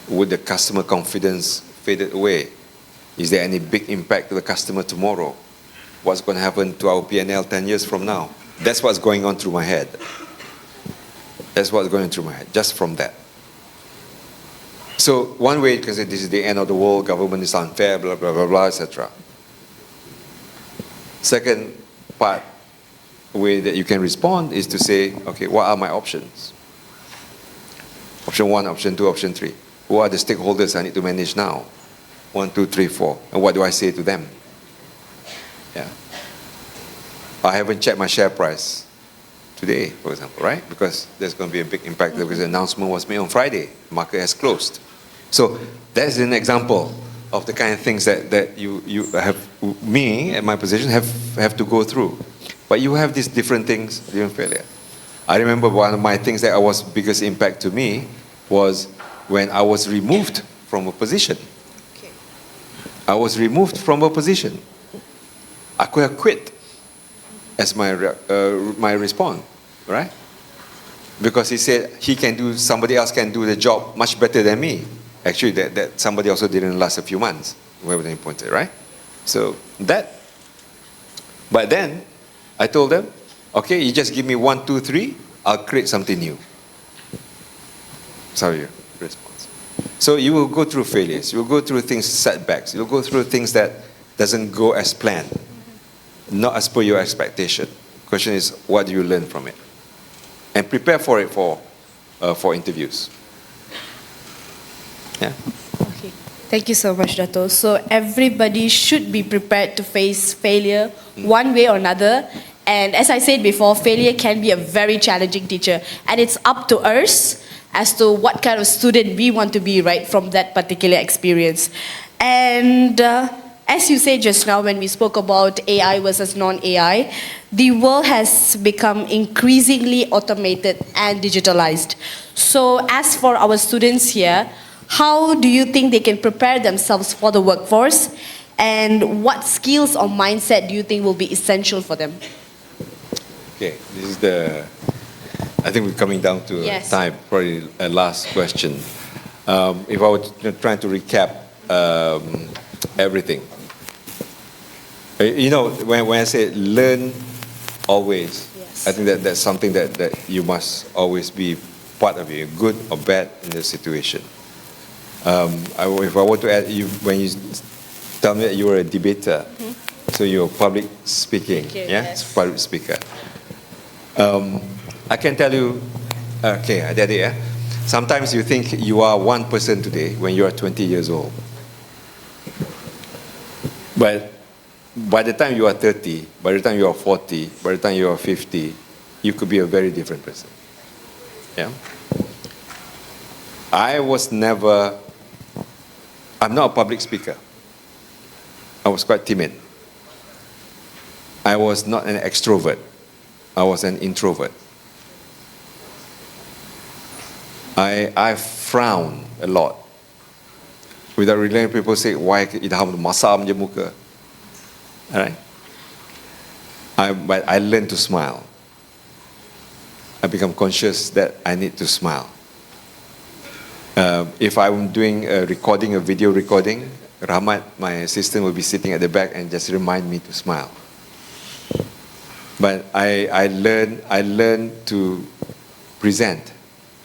Would the customer confidence fade away? Is there any big impact to the customer tomorrow? What's going to happen to our P&L 10 years from now? That's what's going on through my head. That's what's going through my head, just from that. So one way, because this is the end of the world, government is unfair, blah, blah, blah, blah, etc. Second part, way that you can respond is to say, okay, what are my options? Option 1, option 2, option 3. Who are the stakeholders I need to manage now? 1, 2, 3, 4. And what do I say to them? Yeah. I haven't checked my share price today, for example, right? Because there's going to be a big impact because the announcement was made on Friday. The market has closed. So that's an example of the kind of things that you have, me and my position have to go through. But you have these different things, different failure. I remember one of my things that was biggest impact to me was when I was removed from a position. Okay. I was removed from a position. I could have quit as my response, right? Because he said somebody else can do the job much better than me. Actually, that somebody also didn't last a few months, whoever they appointed, right? So but then I told them, okay, you just give me 1, 2, 3, I'll create something new. Sorry, response. So you will go through failures, you will go through things, setbacks, you will go through things that doesn't go as planned, not as per your expectation. Question is, what do you learn from it? And prepare for it for interviews. Yeah. Okay. Thank you so much, Dato. So everybody should be prepared to face failure one way or another. And as I said before, failure can be a very challenging teacher. And it's up to us as to what kind of student we want to be, right, from that particular experience. And as you said just now when we spoke about AI versus non-AI, the world has become increasingly automated and digitalized. So as for our students here, how do you think they can prepare themselves for the workforce? And what skills or mindset do you think will be essential for them? Okay, this is I think we're coming down to time, probably a last question. If I were trying to recap everything. You know, when I say learn always, I think that's something that you must always be part of it, good or bad in the situation. If I were to add, when you tell me that you were a debater, so you're public speaking, public speaker. I can tell you, okay, sometimes you think you are one person today when you are 20 years old. But by the time you are 30, by the time you are 40, by the time you are 50, you could be a very different person. Yeah? I'm not a public speaker. I was quite timid. I was not an extrovert. I was an introvert. I frown a lot. Without really people say, why Idham masam je muka? All right? But I learned to smile. I become conscious that I need to smile. If I'm doing a video recording, Rahmat, my assistant, will be sitting at the back and just remind me to smile. But I learned to present.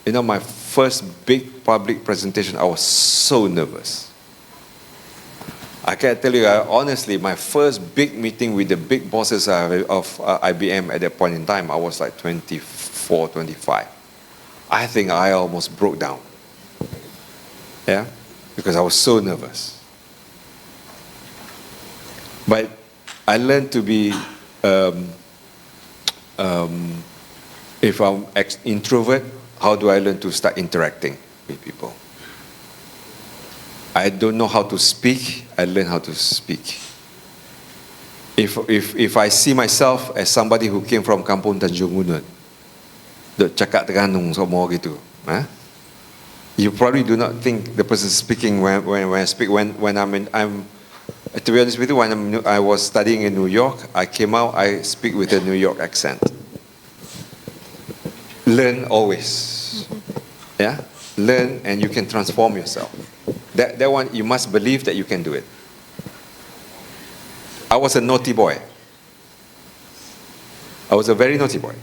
You know, my first big public presentation, I was so nervous. I can tell you, honestly, my first big meeting with the big bosses of IBM at that point in time, I was like 24, 25. I think I almost broke down. Yeah? Because I was so nervous. But I learned to be, if I'm introvert, how do I learn to start interacting with people? I don't know how to speak, I learn how to speak. If I see myself as somebody who came from Kampung Tanjung Unut, dok cakap Terengganu semua gitu, you probably do not think the person speaking when I speak when I'm to be honest with you, when I was studying in New York, I came out, I speak with a New York accent. Learn always. Yeah? Learn and you can transform yourself. That one, you must believe that you can do it. I was a naughty boy. I was a very naughty boy.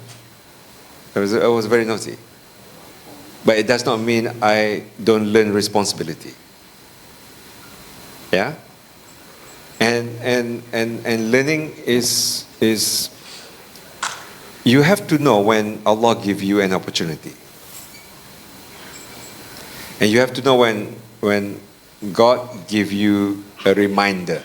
I was very naughty. But it does not mean I don't learn responsibility. Yeah? And learning is you have to know when Allah give you an opportunity. And you have to know when God give you a reminder.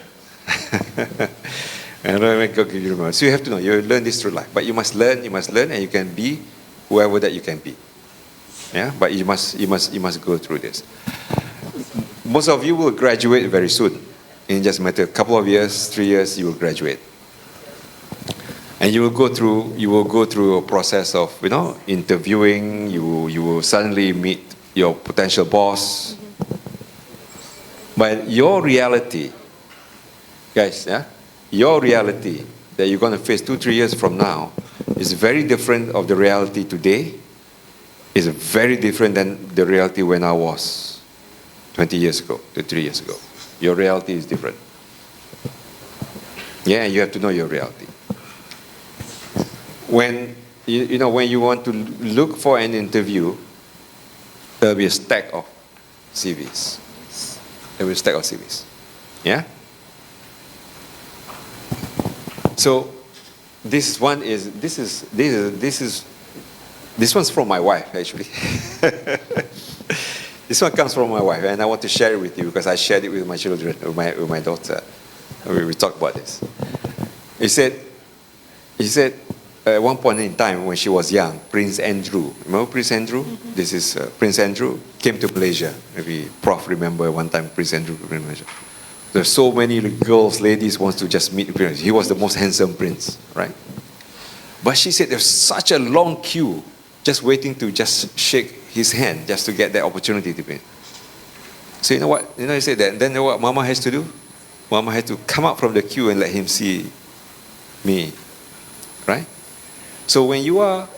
And when God give you a reminder. So you have to know, you learn this through life. But you must learn, and you can be whoever that you can be. Yeah? But you must go through this. Most of you will graduate very soon. In just a matter of a couple of years, 3 years, you will graduate. And you will go through a process of, interviewing. You will suddenly meet your potential boss. But your reality, guys, your reality that you're going to face 2-3 years from now is very different of the reality today. Is very different than the reality when I was 20 years ago, 3 years ago. Your reality is different. Yeah, you have to know your reality. When when you want to look for an interview, there'll be a stack of CVs. There'll be a stack of CVs. Yeah. So this one's from my wife actually. This one comes from my wife, and I want to share it with you because I shared it with my children, with my daughter. We talked about this. He said, at one point in time when she was young, Prince Andrew, remember Prince Andrew? Mm-hmm. This is Prince Andrew came to Malaysia. Maybe Prof remember one time Prince Andrew came to Malaysia. There's so many girls, ladies wants to just meet Prince. He was the most handsome prince, right? But she said there's such a long queue just waiting to just shake his hand just to get that opportunity to be. So you know what? He said that. Then you know what Mama has to do? Mama has to come out from the queue and let him see me, right? So when you are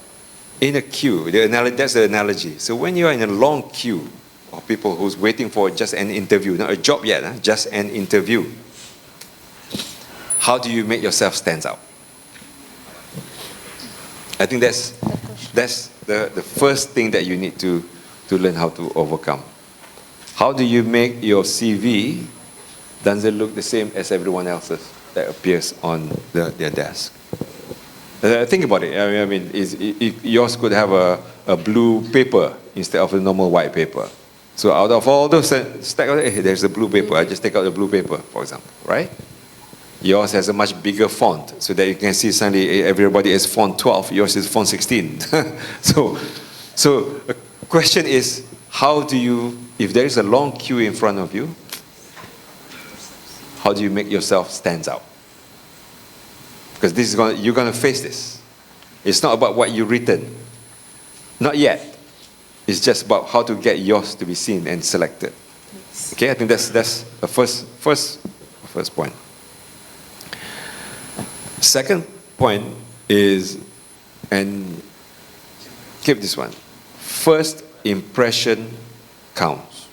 in a queue, that's the analogy. So when you are in a long queue of people who's waiting for just an interview, not a job yet, just an interview, how do you make yourself stand out? I think that's the first thing that you need to learn how to overcome. How do you make your CV doesn't look the same as everyone else's that appears on their desk? Think about it. I mean, yours could have a blue paper instead of a normal white paper. So out of all those stack, there's a blue paper. I just take out the blue paper, for example, right? Yours has a much bigger font, so that you can see suddenly everybody is font 12. Yours is font 16. So the question is, how do you, if there is a long queue in front of you, how do you make yourself stand out? Because you're going to face this. It's not about what you've written. Not yet. It's just about how to get yours to be seen and selected. Okay, I think that's the first point. Second point is, and keep this one, first impression counts.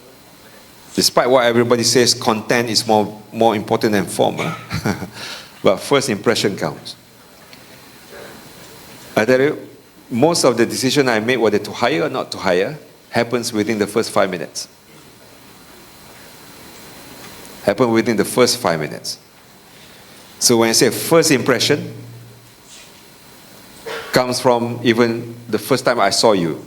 Despite what everybody says, content is more important than form. But first impression counts. I tell you, most of the decision I made, whether to hire or not to hire, happens within the first 5 minutes. Happen within the first 5 minutes. So when I say first impression, comes from even the first time I saw you,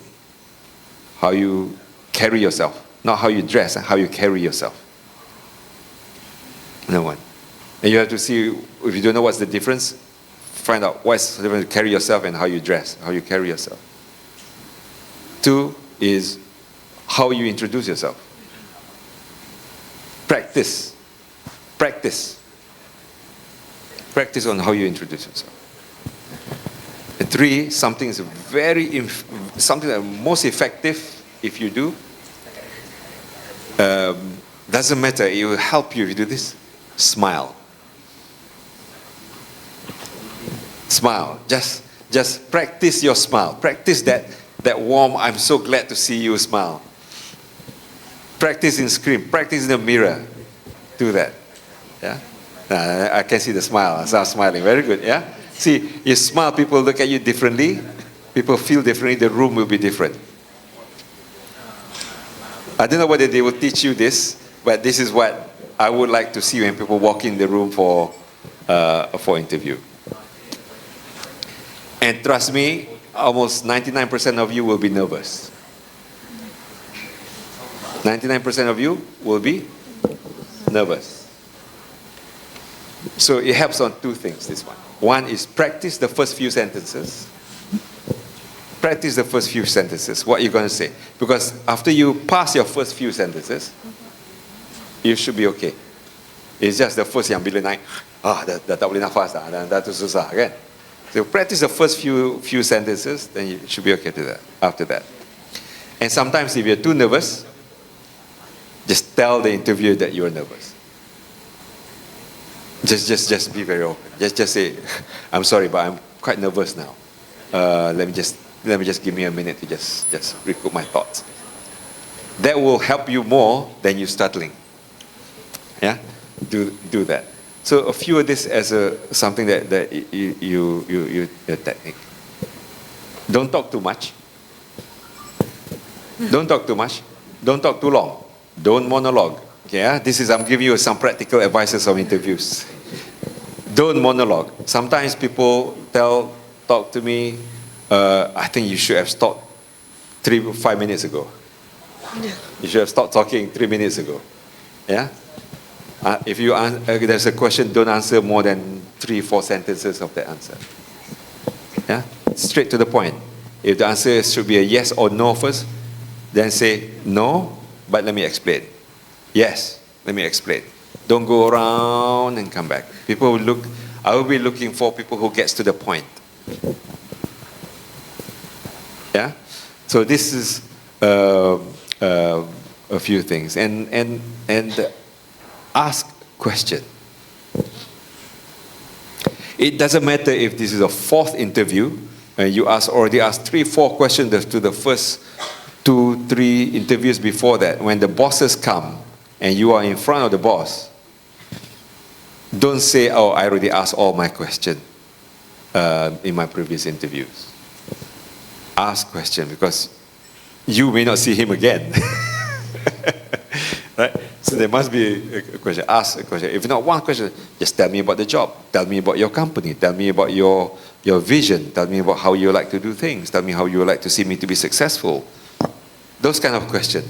how you carry yourself, not how you dress, how you carry yourself. No one. And you have to see, if you don't know what's the difference, find out what's the difference to carry yourself and how you dress, how you carry yourself. 2 is how you introduce yourself. Practice on how you introduce yourself. And 3, something that most effective if you do. Doesn't matter, it will help you if you do this. Smile. Smile. Just practice your smile. Practice that warm, I'm so glad to see you smile. Practice in screen. Practice in the mirror. Do that. Yeah. I can see the smile. I start smiling. Very good. Yeah. See, you smile, people look at you differently. People feel differently. The room will be different. I don't know whether they will teach you this, but this is what I would like to see when people walk in the room for interview. And trust me, almost 99% of you will be nervous. 99% of you will be nervous. So it helps on two things, this one. One is practice the first few sentences. Practice the first few sentences, what you're going to say. Because after you pass your first few sentences, you should be okay. It's just the first yang bila naik, dah tak boleh nafas dah tu susah kan. So practice the first few sentences, then you should be okay to that, after that. And sometimes if you're too nervous, just tell the interviewer that you're nervous. Just be very open. Just say, I'm sorry, but I'm quite nervous now. Let me just give me a minute to just recoup my thoughts. That will help you more than you stuttering. Yeah, do that. So a few of this as something that your technique. Don't talk too much. Don't talk too much. Don't talk too long. Don't monologue. Okay, I'm giving you some practical advices of interviews. Don't monologue. Sometimes people talk to me, I think you should have stopped 5 minutes ago. You should have stopped talking 3 minutes ago. Yeah? If there's a question, don't answer more than 3-4 sentences of the answer. Yeah? Straight to the point. If the answer should be a yes or no first, then say no, but let me explain. Yes, let me explain. Don't go around and come back. I will be looking for people who gets to the point. Yeah? So this is a few things. And ask question. It doesn't matter if this is a fourth interview and you already asked 3-4 questions to the first 2-3 interviews before that. When the bosses come and you are in front of the boss, don't say, oh, I already asked all my questions in my previous interviews. Ask question because you may not see him again. Right? So there must be a question. Ask a question. If not one question, just tell me about the job. Tell me about your company. Tell me about your vision. Tell me about how you like to do things. Tell me how you would like to see me to be successful. Those kind of questions.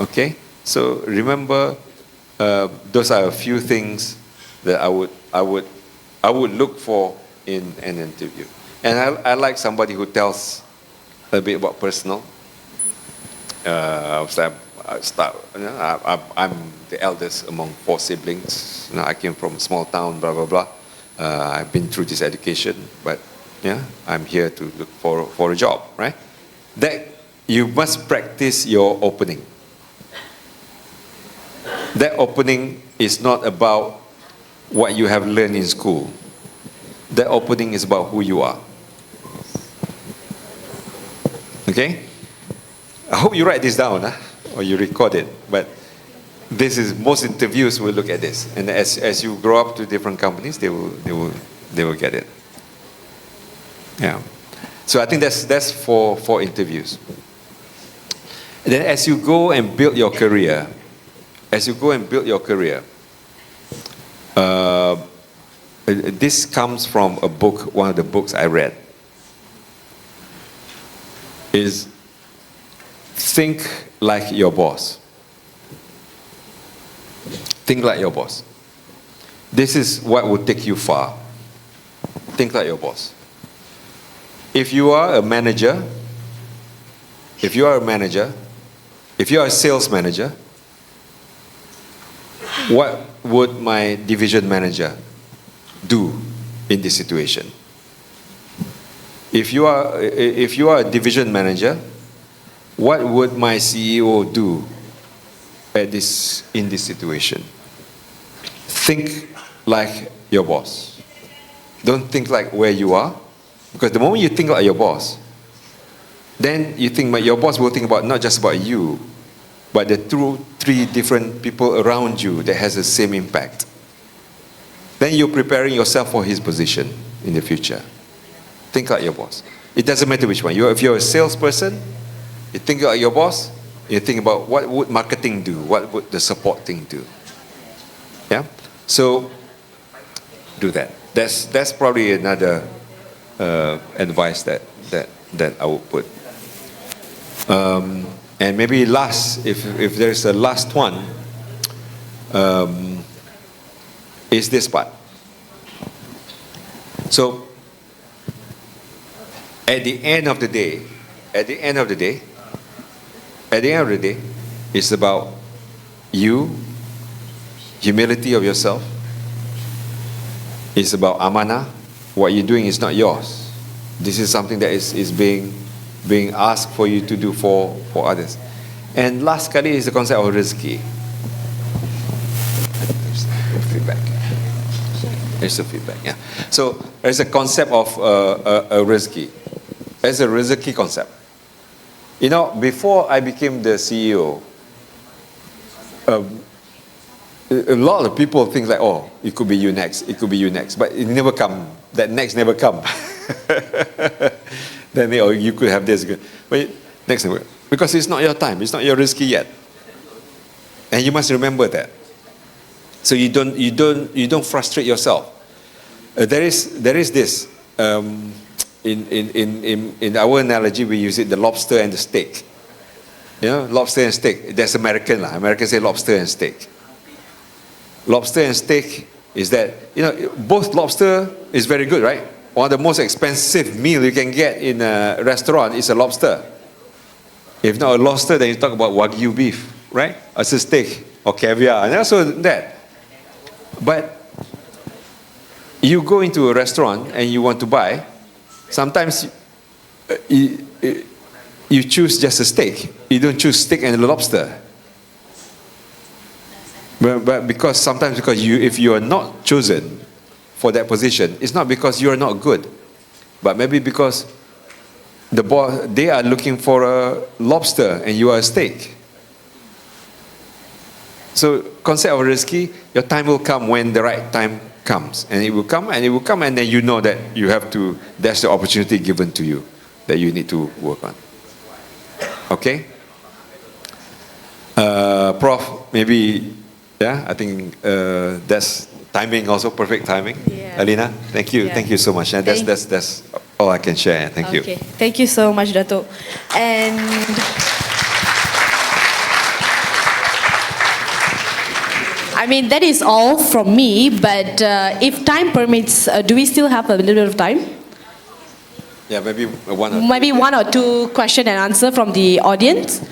Okay? So remember, those are a few things that I would look for in an interview. And I like somebody who tells a bit about personal. I'm the eldest among 4 siblings. I came from a small town, blah, blah, blah. I've been through this education, but yeah, I'm here to look for a job, right? That you must practice your opening. That opening is not about what you have learned in school. That opening is about who you are. Okay? I hope you write this down, or you record it. But this is, most interviews will look at this, and as you grow up to different companies, they will get it. Yeah. So I think that's for interviews. And then as you go and build your career, this comes from a book, one of the books I read, is think like your boss. Think like your boss. This is what will take you far. Think like your boss. If you are a manager, if you are a sales manager, what would my division manager do in this situation? If you are a division manager, what would my CEO do in this situation? Think like your boss. Don't think like where you are, because the moment you think like your boss, then you think your boss will think about not just about you, but the 2-3 different people around you that has the same impact. Then you're preparing yourself for his position in the future. Think like your boss. It doesn't matter which one. If you're a salesperson, you think like your boss. You think about what would marketing do? What would the support thing do? Yeah. So do that. That's probably another advice that I would put. And maybe last, if there's a last one, is this part. So at the end of the day, it's about you, humility of yourself. It's about amanah. What you're doing is not yours. This is something that is being asked for you to do for others. And last kali is the concept of rezeki. There's a feedback. Yeah. So there's a concept of a rezeki. There's a rezeki concept. You know, before I became the CEO, a lot of people think like, oh, it could be you next, but it never come. That next never come. Then you could have this, but next never, because it's not your time, it's not your rezeki yet, and you must remember that. So you don't frustrate yourself. There is this. In our analogy, we use it the lobster and the steak. You know, lobster and steak. That's American lah. Americans say lobster and steak. Lobster and steak is that, you know, both lobster is very good, right? One of the most expensive meal you can get in a restaurant is a lobster. If not a lobster, then you talk about Wagyu beef, right? Or a steak or caviar, and also that. But you go into a restaurant and you want to buy. Sometimes you choose just a steak. You don't choose steak and lobster. But because if you are not chosen for that position, it's not because you are not good, but maybe because they are looking for a lobster and you are a steak. So concept of rezeki, your time will come when the right time comes, and it will come, and then you know that you have to. That's the opportunity given to you that you need to work on. Okay, Prof. Maybe, yeah. I think that's timing also perfect timing. Yeah. Alina, thank you, thank you so much. And that's all I can share. Thank you. Okay, thank you so much, Datuk. And I mean, that is all from me, but if time permits, do we still have a little bit of time? Yeah, maybe one or two question and answer from the audience.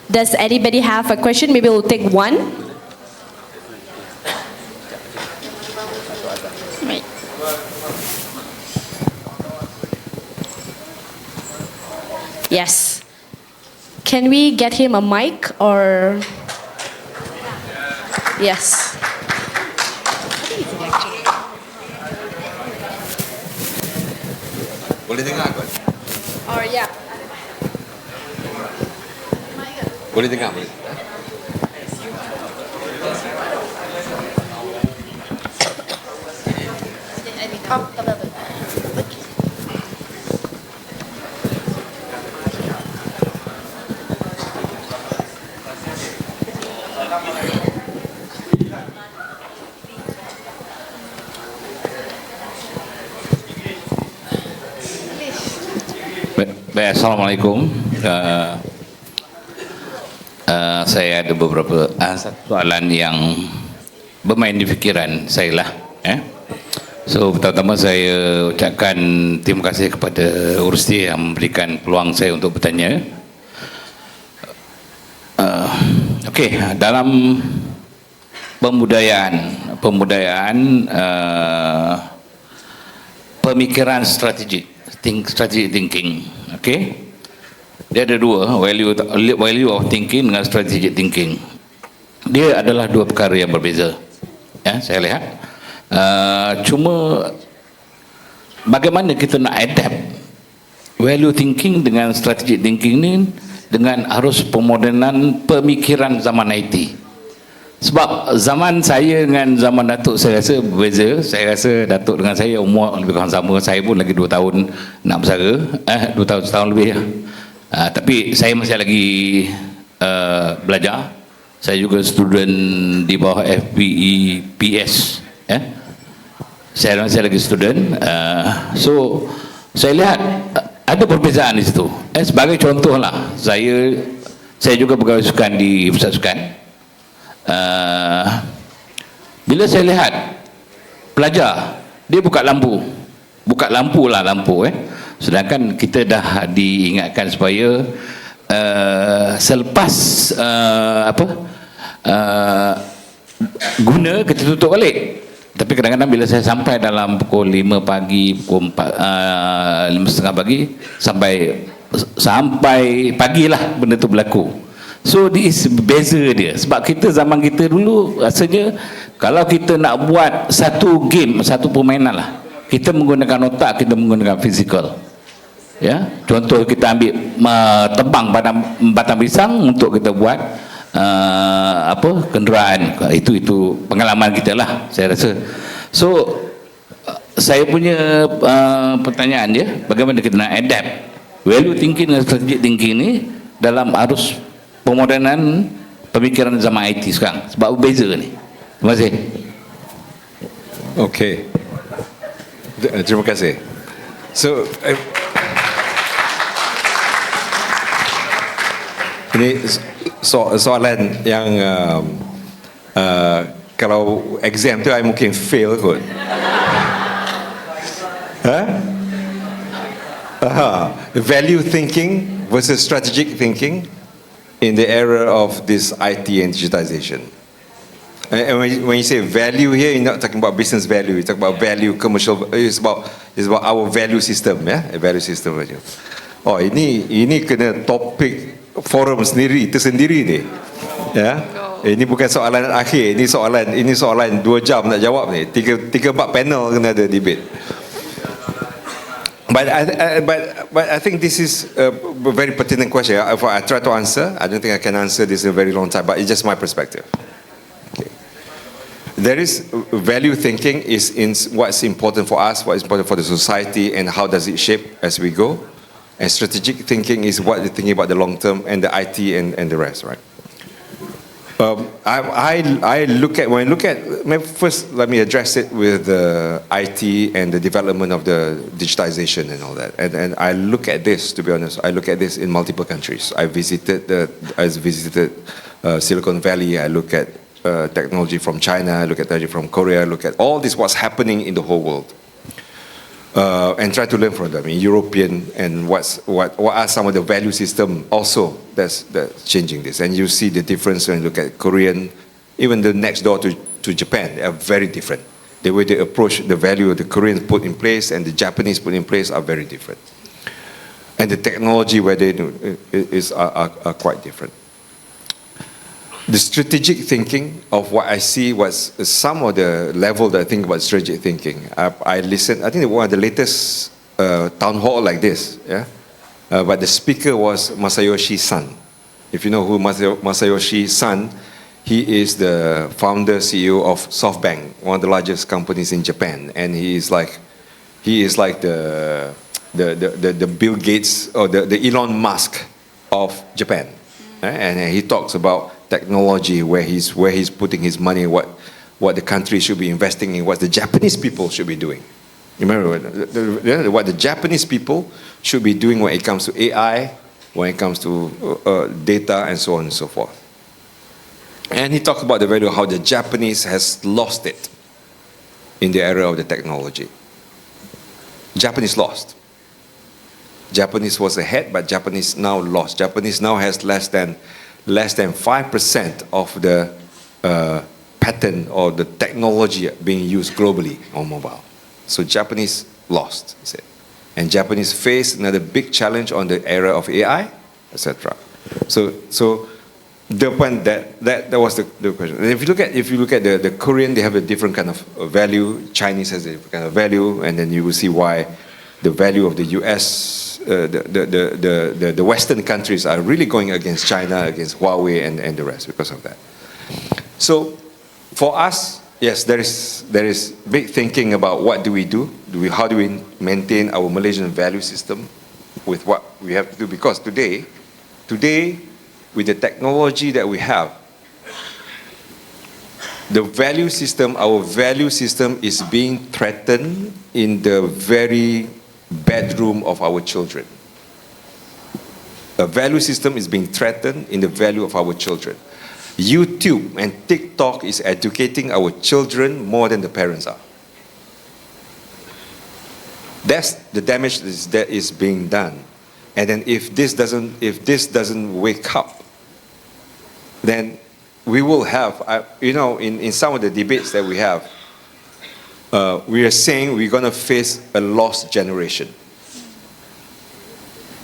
Does anybody have a question? Maybe we'll take one. Right. Yes. Can we get him a mic or... Yes. Boleh dengar kan? Or yeah. Boleh dengar, boleh. Baik, Assalamualaikum. Saya ada beberapa soalan yang bermain di fikiran saya lah. So pertama-tama saya ucapkan terima kasih kepada Urusdi yang memberikan peluang saya untuk bertanya. Okey, dalam pembudayaan pemikiran strategik thinking, okay? Dia ada dua, value of thinking dengan strategic thinking. Dia adalah dua perkara yang berbeza. Ya, saya lihat. Cuma bagaimana kita nak adapt value thinking dengan strategic thinking ni dengan arus pemodenan pemikiran zaman IT. Sebab zaman saya dengan zaman Datuk saya rasa berbeza. Saya rasa Datuk dengan saya umur lebih kurang sama. Saya pun lagi 2 tahun nak bersara. 2 tahun, setahun lebih. Tapi saya masih lagi belajar. Saya juga student di bawah FBEPS. Saya lagi student. So saya lihat ada perbezaan di situ. Sebagai contoh lah, saya juga pegawai sukan di pusat sukan. Bila saya lihat pelajar, dia buka lampu sedangkan kita dah diingatkan supaya selepas guna kita tutup balik. Tapi kadang-kadang bila saya sampai dalam pukul 5 pagi, pukul 4, 5:30 pagi, sampai pagilah benda tu berlaku. So this beza dia. Sebab kita zaman kita dulu rasanya kalau kita nak buat satu game, satu permainan lah, kita menggunakan otak, kita menggunakan fizikal. Ya, contoh kita ambil tebang batang pisang untuk kita buat kenderaan. Itu pengalaman kita lah, saya rasa. So saya punya pertanyaan dia, bagaimana kita nak adapt value thinking dan strategic thinking ni dalam arus pemodenan pemikiran zaman IT sekarang, sebab berbeza ni. Terima kasih. Okay. Terima kasih. So ini soalan yang kalau exam tu I mungkin fail kot. Value thinking versus strategic thinking in the era of this IT and digitization. And when you say value here, you're not talking about business value. You're talking about value, commercial. It's about our value system, ya, value system aja. Oh, ini kena topik forum tersendiri ni, ya. Ini bukan soalan akhir. Ini soalan 2 jam nak jawab ni. 3-4 panel kena ada debate. But I think this is a very pertinent question. If I try to answer, I don't think I can answer this in a very long time. But it's just my perspective. There is value thinking is in what's important for us, what is important for the society, and how does it shape as we go. And strategic thinking is what you're thinking about the long term and the IT and the rest, right? I look at first. Let me address it with the IT and the development of the digitization and all that. And I look at this, to be honest, I look at this in multiple countries. I visited Silicon Valley. I look at technology from China, look at technology from Korea, look at all this, what's happening in the whole world, and try to learn from them in European, and what are some of the value system also that's changing this. And you see the difference when you look at Korean, even the next door to Japan, they are very different. The way they approach the value the Koreans put in place and the Japanese put in place are very different. And the technology where they do are quite different. The strategic thinking of what I see was some of the level that I think about strategic thinking. I listened, I think one of the latest town hall like this, yeah. But the speaker was Masayoshi Son. If you know who Masayoshi Son, he is the founder, CEO of SoftBank, one of the largest companies in Japan, and he is like the Bill Gates or the Elon Musk of Japan, and he talks about technology, where he's putting his money, what the country should be investing in, what the Japanese people should be doing. Remember what the Japanese people should be doing when it comes to AI, when it comes to data, and so on and so forth. And he talked about the value of how the Japanese has lost it in the era of the technology. Japanese lost. Japanese was ahead, but Japanese now lost. Japanese now has less than 5% of the pattern or the technology being used globally on mobile. So Japanese lost, he said. And Japanese face another big challenge on the era of AI, etc. So the point that was the question. And if you look at the Korean, they have a different kind of value. Chinese has a different kind of value, and then you will see why the value of the US, the Western countries are really going against China, against Huawei, and the rest because of that. So for us, yes, there is big thinking about what do we do? How do we maintain our Malaysian value system with what we have to do? Because today with the technology that we have, the value system, our value system is being threatened in the very bedroom of our children. A value system is being threatened in the value of our children. YouTube and TikTok is educating our children more than the parents are. That's the damage that is being done. And then if this doesn't wake up, then we will have, in some of the debates that we have, we are saying we're going to face a lost generation.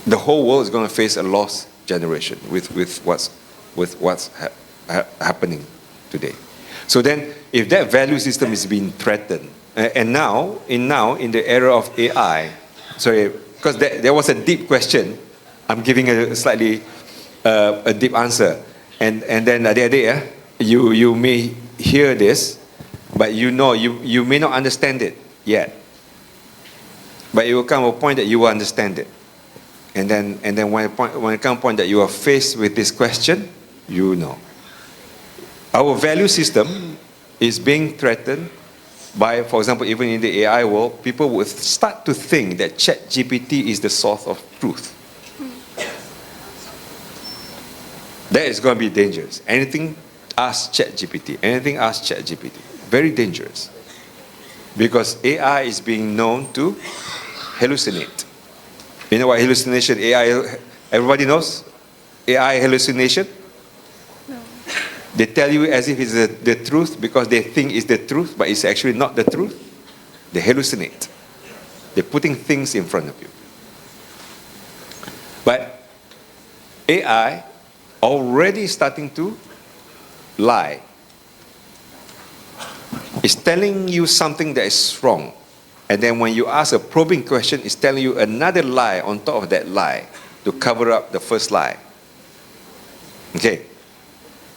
The whole world is going to face a lost generation with what's happening today. So then, if that value system is being threatened, and now in the era of AI, sorry, because there was a deep question, I'm giving a slightly a deep answer, and then adik-adik, you may hear this, but you may not understand it yet. But it will come a point that you will understand it. And then when it comes a point that you are faced with this question, you know. Our value system is being threatened by, for example, even in the AI world, people will start to think that ChatGPT is the source of truth. That is going to be dangerous. Anything, ask ChatGPT. Anything, ask ChatGPT. Very dangerous. Because AI is being known to hallucinate. You know what hallucination, AI, everybody knows? AI hallucination? No. They tell you as if it's the truth because they think it's the truth, but it's actually not the truth. They hallucinate. They're putting things in front of you. But AI already starting to lie. It's telling you something that is wrong. And then when you ask a probing question, it's telling you another lie on top of that lie to cover up the first lie. Okay.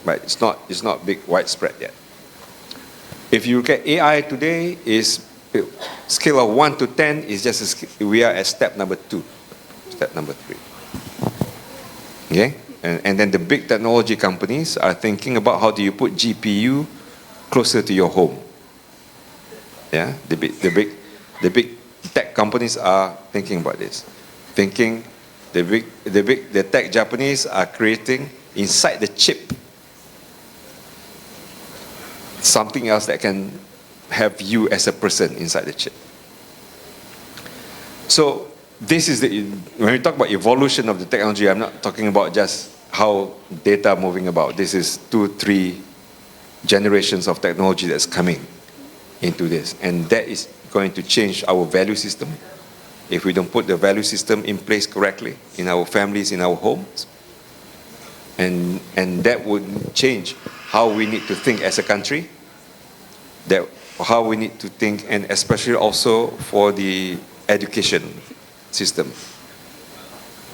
But it's not big widespread yet. If you look at AI today, is scale of 1 to 10 is just we are at step number 2, step number 3. Okay? And then the big technology companies are thinking about how do you put GPU closer to your home. Yeah, the big tech companies are thinking about this. The tech Japanese are creating inside the chip something else that can have you as a person inside the chip. So this is when we talk about evolution of the technology, I'm not talking about just how data moving about. This is 2-3 generations of technology that's coming into this, and that is going to change our value system if we don't put the value system in place correctly in our families, in our homes, and that would change how we need to think as a country, that how we need to think, and especially also for the education system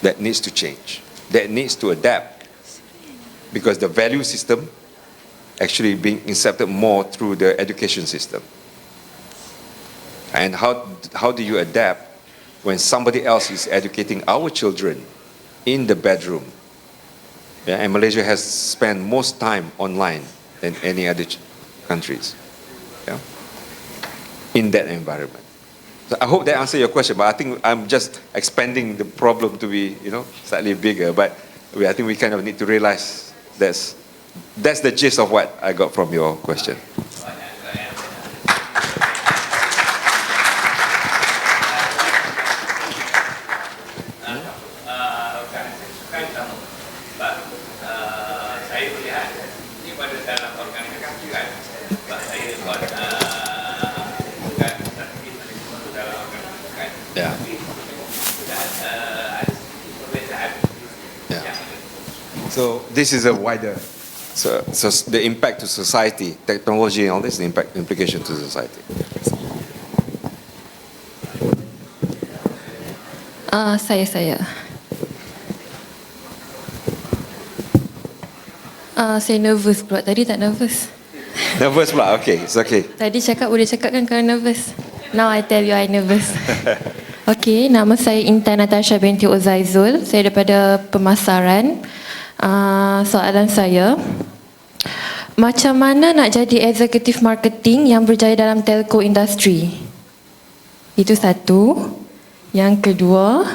that needs to change, that needs to adapt, because the value system actually being incepted more through the education system. And how do you adapt when somebody else is educating our children in the bedroom? Yeah, and Malaysia has spent most time online than any other countries. Yeah, in that environment. So I hope that answers your question, but I think I'm just expanding the problem to be, slightly bigger. But I think we kind of need to realize that's the gist of what I got from your question. So this is a wider, so the impact to society, technology and all this, the implication to society. Saya. Saya nervous pula. Tadi tak nervous. Nervous pula? Okay, it's okay. Tadi boleh cakap kan kalau nervous. Now I tell you I nervous. Okay, nama saya Intan Natasha binti Uzaizul. Saya daripada pemasaran. Soalan saya, macam mana nak jadi eksekutif marketing yang berjaya dalam telco industri? Itu satu. Yang kedua,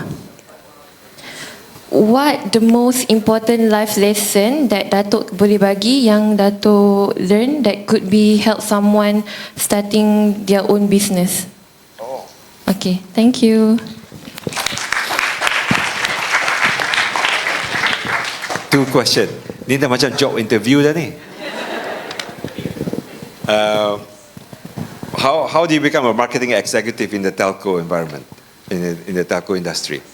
what the most important life lesson that Datuk boleh bagi, yang Datuk learn that could be help someone starting their own business? Okay, thank you. Two question. Ni dah macam job interview dah ni. How do you become a marketing executive in the telco environment, in the telco industry?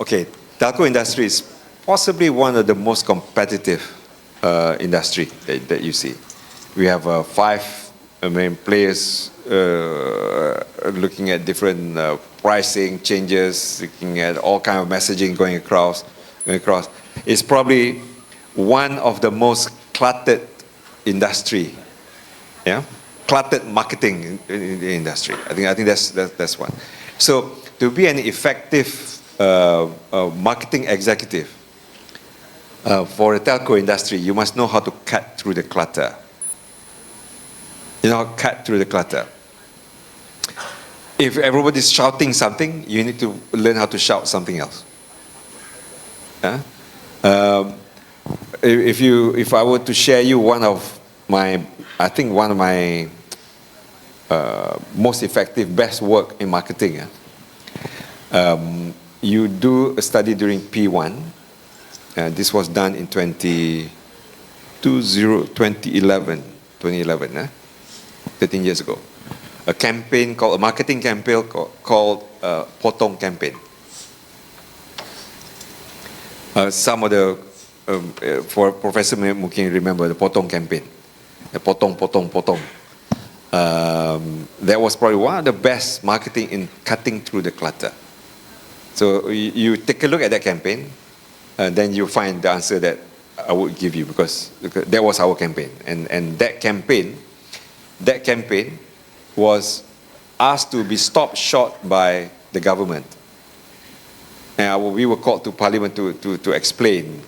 Okay, telco industry is possibly one of the most competitive industry that you see. We have 5 main players looking at different pricing changes, looking at all kind of messaging going across. It's probably one of the most cluttered industry, yeah, cluttered marketing in the industry. I think that's one. So to be an effective marketing executive for the telco industry, you must know how to cut through the clutter. You know, cut through the clutter. If everybody's shouting something, you need to learn how to shout something else. Yeah? If I were to share you one of my most effective, best work in marketing, you do a study during P1. This was done in 2011, 13 years ago. A marketing campaign called Potong campaign. Some of the, for Professor mungkin remember the Potong campaign. The Potong. That was probably one of the best marketing in cutting through the clutter. So you take a look at that campaign, and then you find the answer that I would give you, because that was our campaign. And that campaign was asked to be stopped short by the government. And we were called to Parliament to explain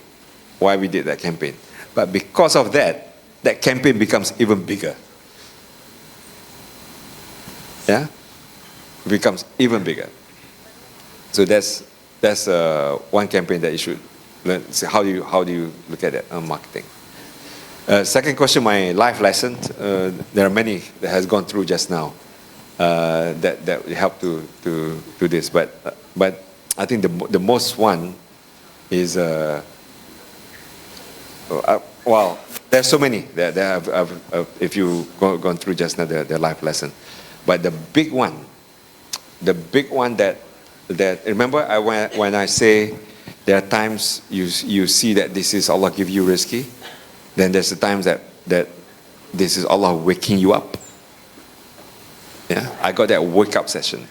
why we did that campaign. But because of that campaign becomes even bigger. Yeah, it becomes even bigger. So that's one campaign that you should learn. So how do you look at that marketing? Second question, my life lesson. There are many that has gone through just now that help to do this. But I think the most one is well, there's so many that have if you gone through just now the life lesson. But the big one that remember when I say there are times you see that this is Allah give you risky, then there's the times that this is Allah waking you up. Yeah, I got that wake up session,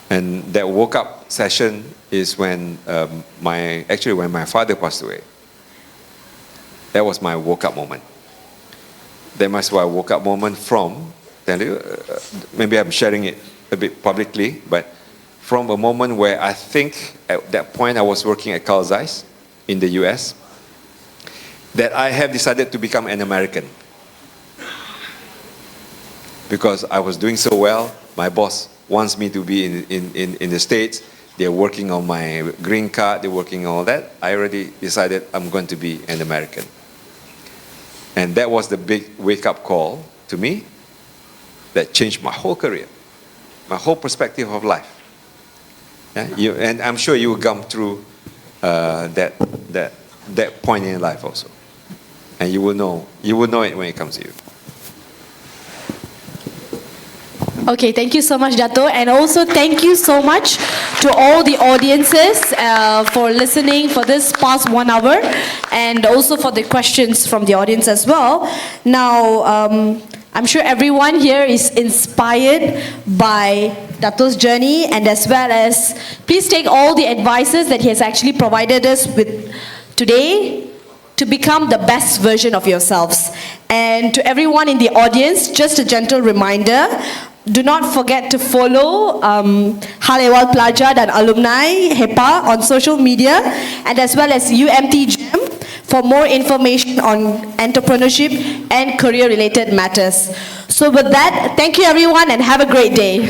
and that woke up session is when when my father passed away. That was my woke up moment. That was my woke up moment from. Maybe I'm sharing it a bit publicly, but from a moment where I think at that point I was working at Carl Zeiss in the US, that I have decided to become an American. Because I was doing so well, my boss wants me to be in the States, they're working on my green card, they're working on all that. I already decided I'm going to be an American. And that was the big wake-up call to me that changed my whole career, my whole perspective of life. Yeah? And I'm sure you will come through that point in life also. And you will know it when it comes to you. Okay, thank you so much, Dato', and also thank you so much to all the audiences for listening for this past 1 hour, and also for the questions from the audience as well. Now, I'm sure everyone here is inspired by Dato's journey, and as well as please take all the advices that he has actually provided us with today to become the best version of yourselves. And to everyone in the audience, just a gentle reminder, Do not forget to follow Hal Ehwal Pelajar dan Alumni HEPA on social media and as well as UMT Jam for more information on entrepreneurship and career related matters. So with that, thank you everyone and have a great day.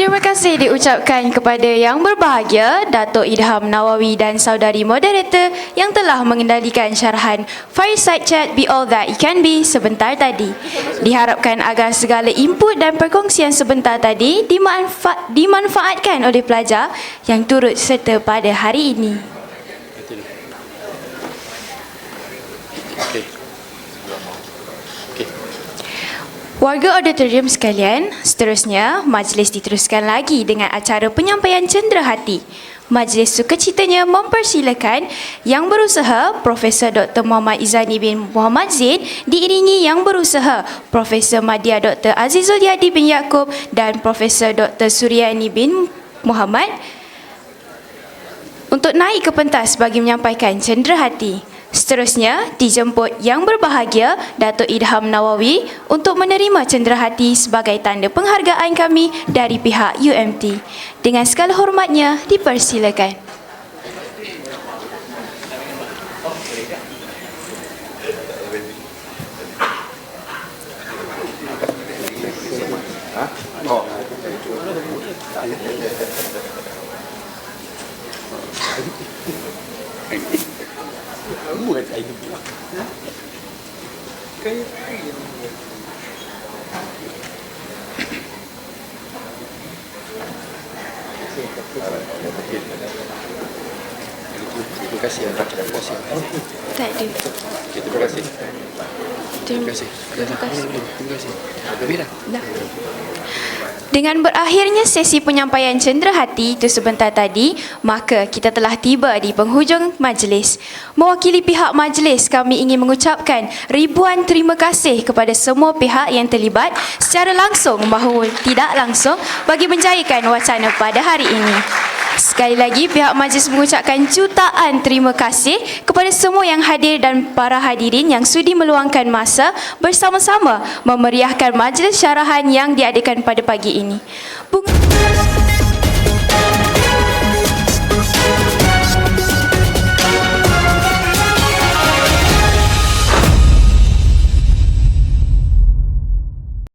Terima kasih diucapkan kepada yang berbahagia Datuk Idham, Nawawi dan saudari moderator yang telah mengendalikan syarahan Fireside Chat Be All That It Can Be sebentar tadi. Diharapkan agar segala input dan perkongsian sebentar tadi dimanfaatkan oleh pelajar yang turut serta pada hari ini. Warga auditorium sekalian, seterusnya majlis diteruskan lagi dengan acara penyampaian cenderahati. Majlis sukacitanya mempersilakan Yang Berusaha Profesor Dr. Muhammad Izani bin Muhammad Zaid diiringi Yang Berusaha Profesor Madya Dr. Azizul Yadi bin Yaakob dan Profesor Dr. Suryani bin Muhammad untuk naik ke pentas bagi menyampaikan cenderahati. Seterusnya, dijemput Yang Berbahagia Datuk Idham Nawawi untuk menerima cenderahati sebagai tanda penghargaan kami dari pihak UMT. Dengan segala hormatnya, dipersilakan. Terima kasih atas puasa. Tak ada. Terima kasih. Terima kasih. Terima kasih. Mira. Dah. Dengan berakhirnya sesi penyampaian cenderahati itu sebentar tadi, maka kita telah tiba di penghujung majlis. Mewakili pihak majlis, kami ingin mengucapkan ribuan terima kasih kepada semua pihak yang terlibat secara langsung maupun tidak langsung bagi menjayakan wacana pada hari ini. Sekali lagi, pihak majlis mengucapkan jutaan terima kasih kepada semua yang hadir dan para hadirin yang sudi meluangkan masa bersama-sama memeriahkan majlis syarahan yang diadakan pada pagi ini.